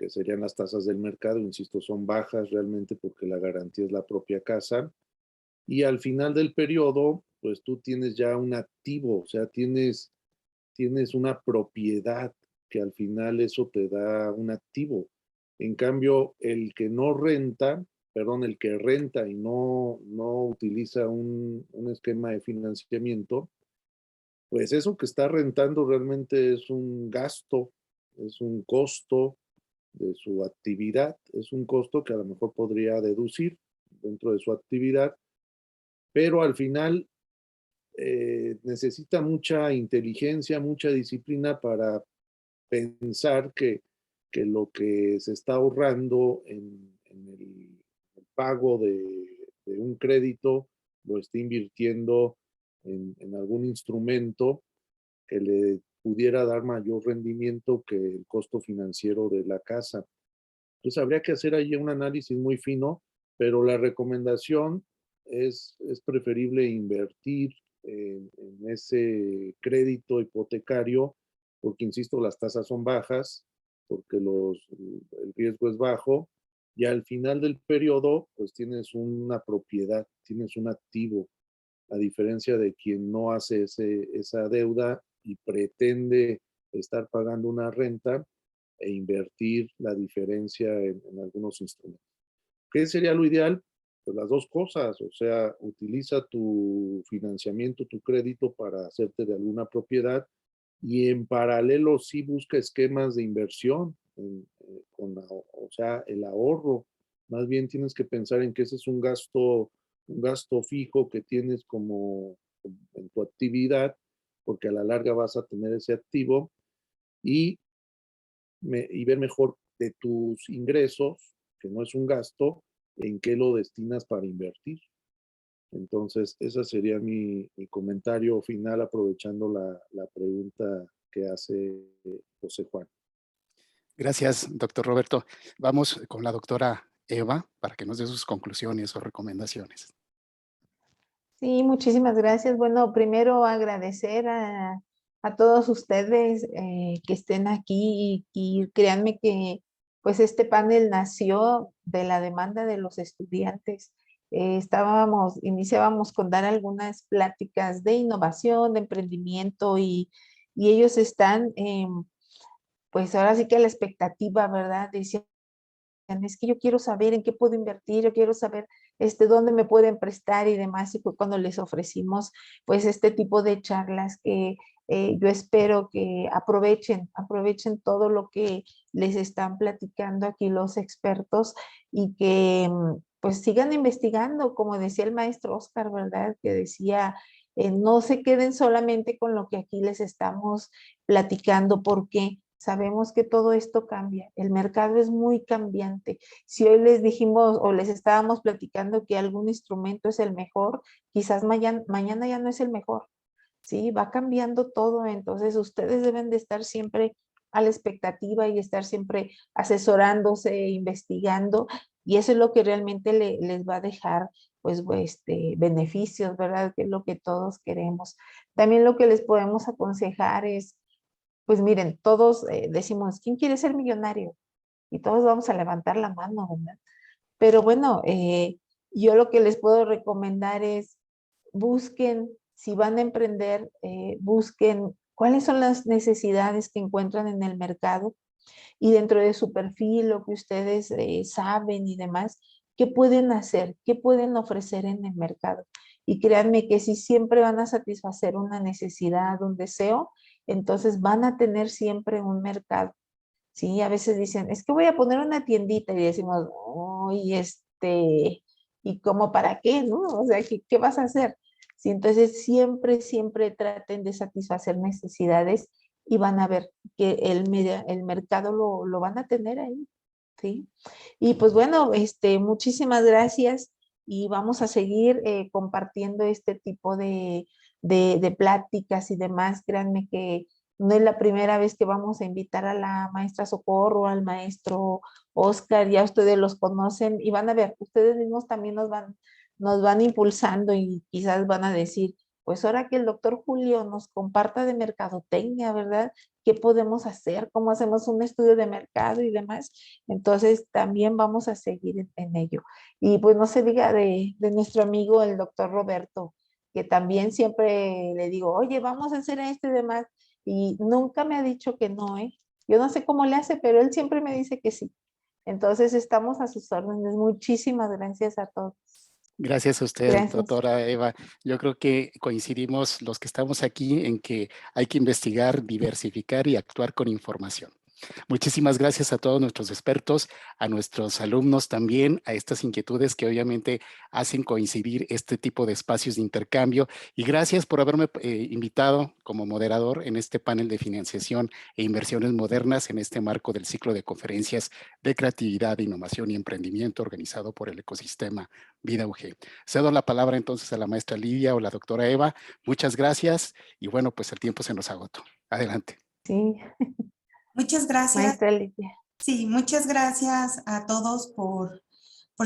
serían las tasas del mercado, insisto, son bajas realmente porque la garantía es la propia casa. Y al final del periodo, pues tú tienes ya un activo, o sea, tienes una propiedad que al final eso te da un activo. En cambio, el que renta y no utiliza un esquema de financiamiento, pues eso que está rentando realmente es un gasto, es un costo de su actividad, es un costo que a lo mejor podría deducir dentro de su actividad, pero al final necesita mucha inteligencia, mucha disciplina para pensar que lo que se está ahorrando en el pago de un crédito lo está invirtiendo en algún instrumento que le pudiera dar mayor rendimiento que el costo financiero de la casa. Entonces habría que hacer ahí un análisis muy fino, pero la recomendación es preferible invertir en ese crédito hipotecario, porque insisto, las tasas son bajas, porque el riesgo es bajo, y al final del periodo, pues tienes una propiedad, tienes un activo, a diferencia de quien no hace esa deuda y pretende estar pagando una renta e invertir la diferencia en algunos instrumentos. ¿Qué sería lo ideal? Pues las dos cosas, o sea, utiliza tu financiamiento, tu crédito para hacerte de alguna propiedad y en paralelo sí busca esquemas de inversión, o sea, el ahorro. Más bien tienes que pensar en que ese es un gasto fijo que tienes como en tu actividad, porque a la larga vas a tener ese activo y ver mejor de tus ingresos, que no es un gasto, en qué lo destinas para invertir. Entonces, ese sería mi comentario final, aprovechando la pregunta que hace José Juan. Gracias, doctor Roberto. Vamos con la doctora Eva para que nos dé sus conclusiones o recomendaciones. Sí, muchísimas gracias. Bueno, primero agradecer a todos ustedes que estén aquí y créanme que pues este panel nació de la demanda de los estudiantes. Iniciábamos con dar algunas pláticas de innovación, de emprendimiento y ellos están pues ahora sí que a la expectativa, ¿verdad? Decían, es que yo quiero saber en qué puedo invertir, yo quiero saber dónde me pueden prestar y demás, y fue cuando les ofrecimos pues este tipo de charlas que yo espero que aprovechen todo lo que les están platicando aquí los expertos y que pues sigan investigando, como decía el maestro Oscar, ¿verdad? Que decía, no se queden solamente con lo que aquí les estamos platicando, porque sabemos que todo esto cambia, el mercado es muy cambiante. Si hoy les dijimos o les estábamos platicando que algún instrumento es el mejor, quizás mañana ya no es el mejor, ¿sí? Va cambiando todo, entonces ustedes deben de estar siempre a la expectativa y estar siempre asesorándose, investigando, y eso es lo que realmente les va a dejar pues beneficios, ¿verdad? Que es lo que todos queremos. También lo que les podemos aconsejar es, pues miren, todos decimos, ¿quién quiere ser millonario? Y todos vamos a levantar la mano, ¿verdad? Pero bueno, yo lo que les puedo recomendar es busquen, si van a emprender, busquen cuáles son las necesidades que encuentran en el mercado y dentro de su perfil, lo que ustedes saben y demás, qué pueden hacer, qué pueden ofrecer en el mercado. Y créanme que si siempre van a satisfacer una necesidad, un deseo, entonces van a tener siempre un mercado. Sí, a veces dicen, es que voy a poner una tiendita y decimos, uy, ¿y cómo para qué, no? O sea, ¿qué vas a hacer? Sí, entonces siempre traten de satisfacer necesidades y van a ver que el mercado lo van a tener ahí, ¿sí? Y pues bueno, muchísimas gracias y vamos a seguir compartiendo este tipo de pláticas y demás. Créanme que no es la primera vez que vamos a invitar a la maestra Socorro, al maestro Oscar, ya ustedes los conocen y van a ver, ustedes mismos también nos van impulsando y quizás van a decir, pues ahora que el doctor Julio nos comparta de mercadotecnia, ¿verdad? ¿Qué podemos hacer? ¿Cómo hacemos un estudio de mercado y demás? Entonces también vamos a seguir en ello. Y pues no se diga de nuestro amigo el doctor Roberto, que también siempre le digo, oye, vamos a hacer esto y demás. Y nunca me ha dicho que no, ¿eh? Yo no sé cómo le hace, pero él siempre me dice que sí. Entonces estamos a sus órdenes. Muchísimas gracias a todos. Gracias a usted, Gracias. doctora Eva. Yo creo que coincidimos los que estamos aquí en que hay que investigar, diversificar y actuar con información. Muchísimas gracias a todos nuestros expertos, a nuestros alumnos también, a estas inquietudes que obviamente hacen coincidir este tipo de espacios de intercambio. Y gracias por haberme invitado como moderador en este panel de financiación e inversiones modernas en este marco del ciclo de conferencias de creatividad, innovación y emprendimiento organizado por el ecosistema Vida UG. Cedo la palabra entonces a la maestra Lidia o la doctora Eva. Muchas gracias y bueno, pues el tiempo se nos agotó. Adelante. Sí. Muchas gracias. Maestra Lidia. Sí, muchas gracias a todos por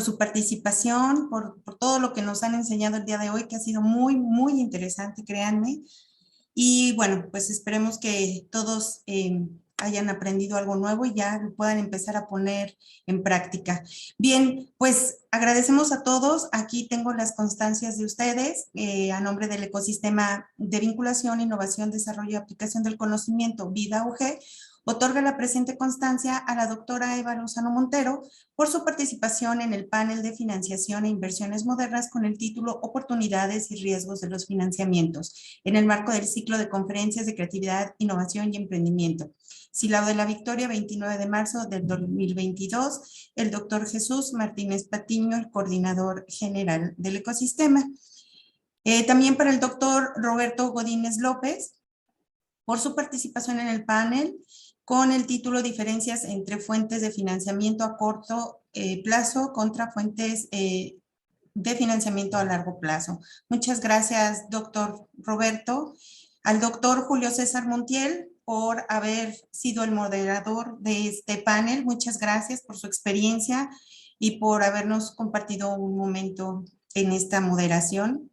su participación, por todo lo que nos han enseñado el día de hoy, que ha sido muy, muy interesante, créanme. Y bueno, pues esperemos que todos hayan aprendido algo nuevo y ya lo puedan empezar a poner en práctica. Bien, pues agradecemos a todos. Aquí tengo las constancias de ustedes a nombre del ecosistema de vinculación, innovación, desarrollo y aplicación del conocimiento Vida UG. Otorga la presente constancia a la doctora Eva Lozano Montero por su participación en el panel de financiación e inversiones modernas con el título Oportunidades y riesgos de los financiamientos en el marco del ciclo de conferencias de creatividad, innovación y emprendimiento. Silao de la Victoria, 29 de marzo del 2022, el doctor Jesús Martínez Patiño, el coordinador general del ecosistema. También para el doctor Roberto Godínez López, por su participación en el panel con el título Diferencias entre fuentes de financiamiento a corto plazo contra fuentes de financiamiento a largo plazo. Muchas gracias, doctor Roberto. Al doctor Julio César Montiel por haber sido el moderador de este panel. Muchas gracias por su experiencia y por habernos compartido un momento en esta moderación.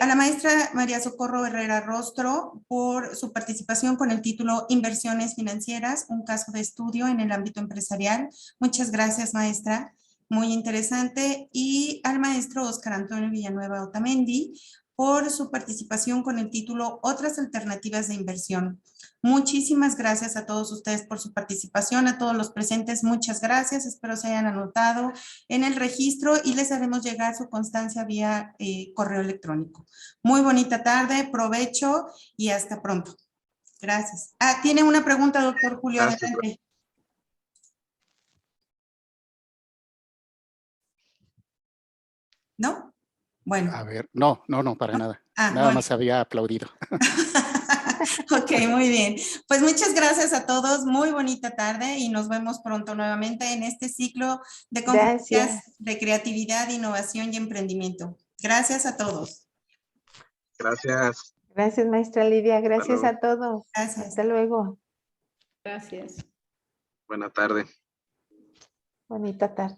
A la maestra María Socorro Herrera Rostro por su participación con el título Inversiones financieras, un caso de estudio en el ámbito empresarial. Muchas gracias, maestra. Muy interesante. Y al maestro Óscar Antonio Villanueva Otamendi por su participación con el título Otras alternativas de inversión. Muchísimas gracias a todos ustedes por su participación, a todos los presentes, muchas gracias. Espero se hayan anotado en el registro y les haremos llegar su constancia vía correo electrónico. Muy bonita tarde, provecho y hasta pronto. Gracias. Tiene una pregunta, doctor Julio, Gracias. adelante. ¿No? Bueno. A ver, no, para nada. Nada bueno. más había aplaudido. Ok, muy bien. Pues muchas gracias a todos. Muy bonita tarde y nos vemos pronto nuevamente en este ciclo de conferencias de creatividad, innovación y emprendimiento. Gracias a todos. Gracias. Gracias, maestra Lidia. Gracias a todos. Gracias. Hasta luego. Gracias. Buena tarde. Bonita tarde.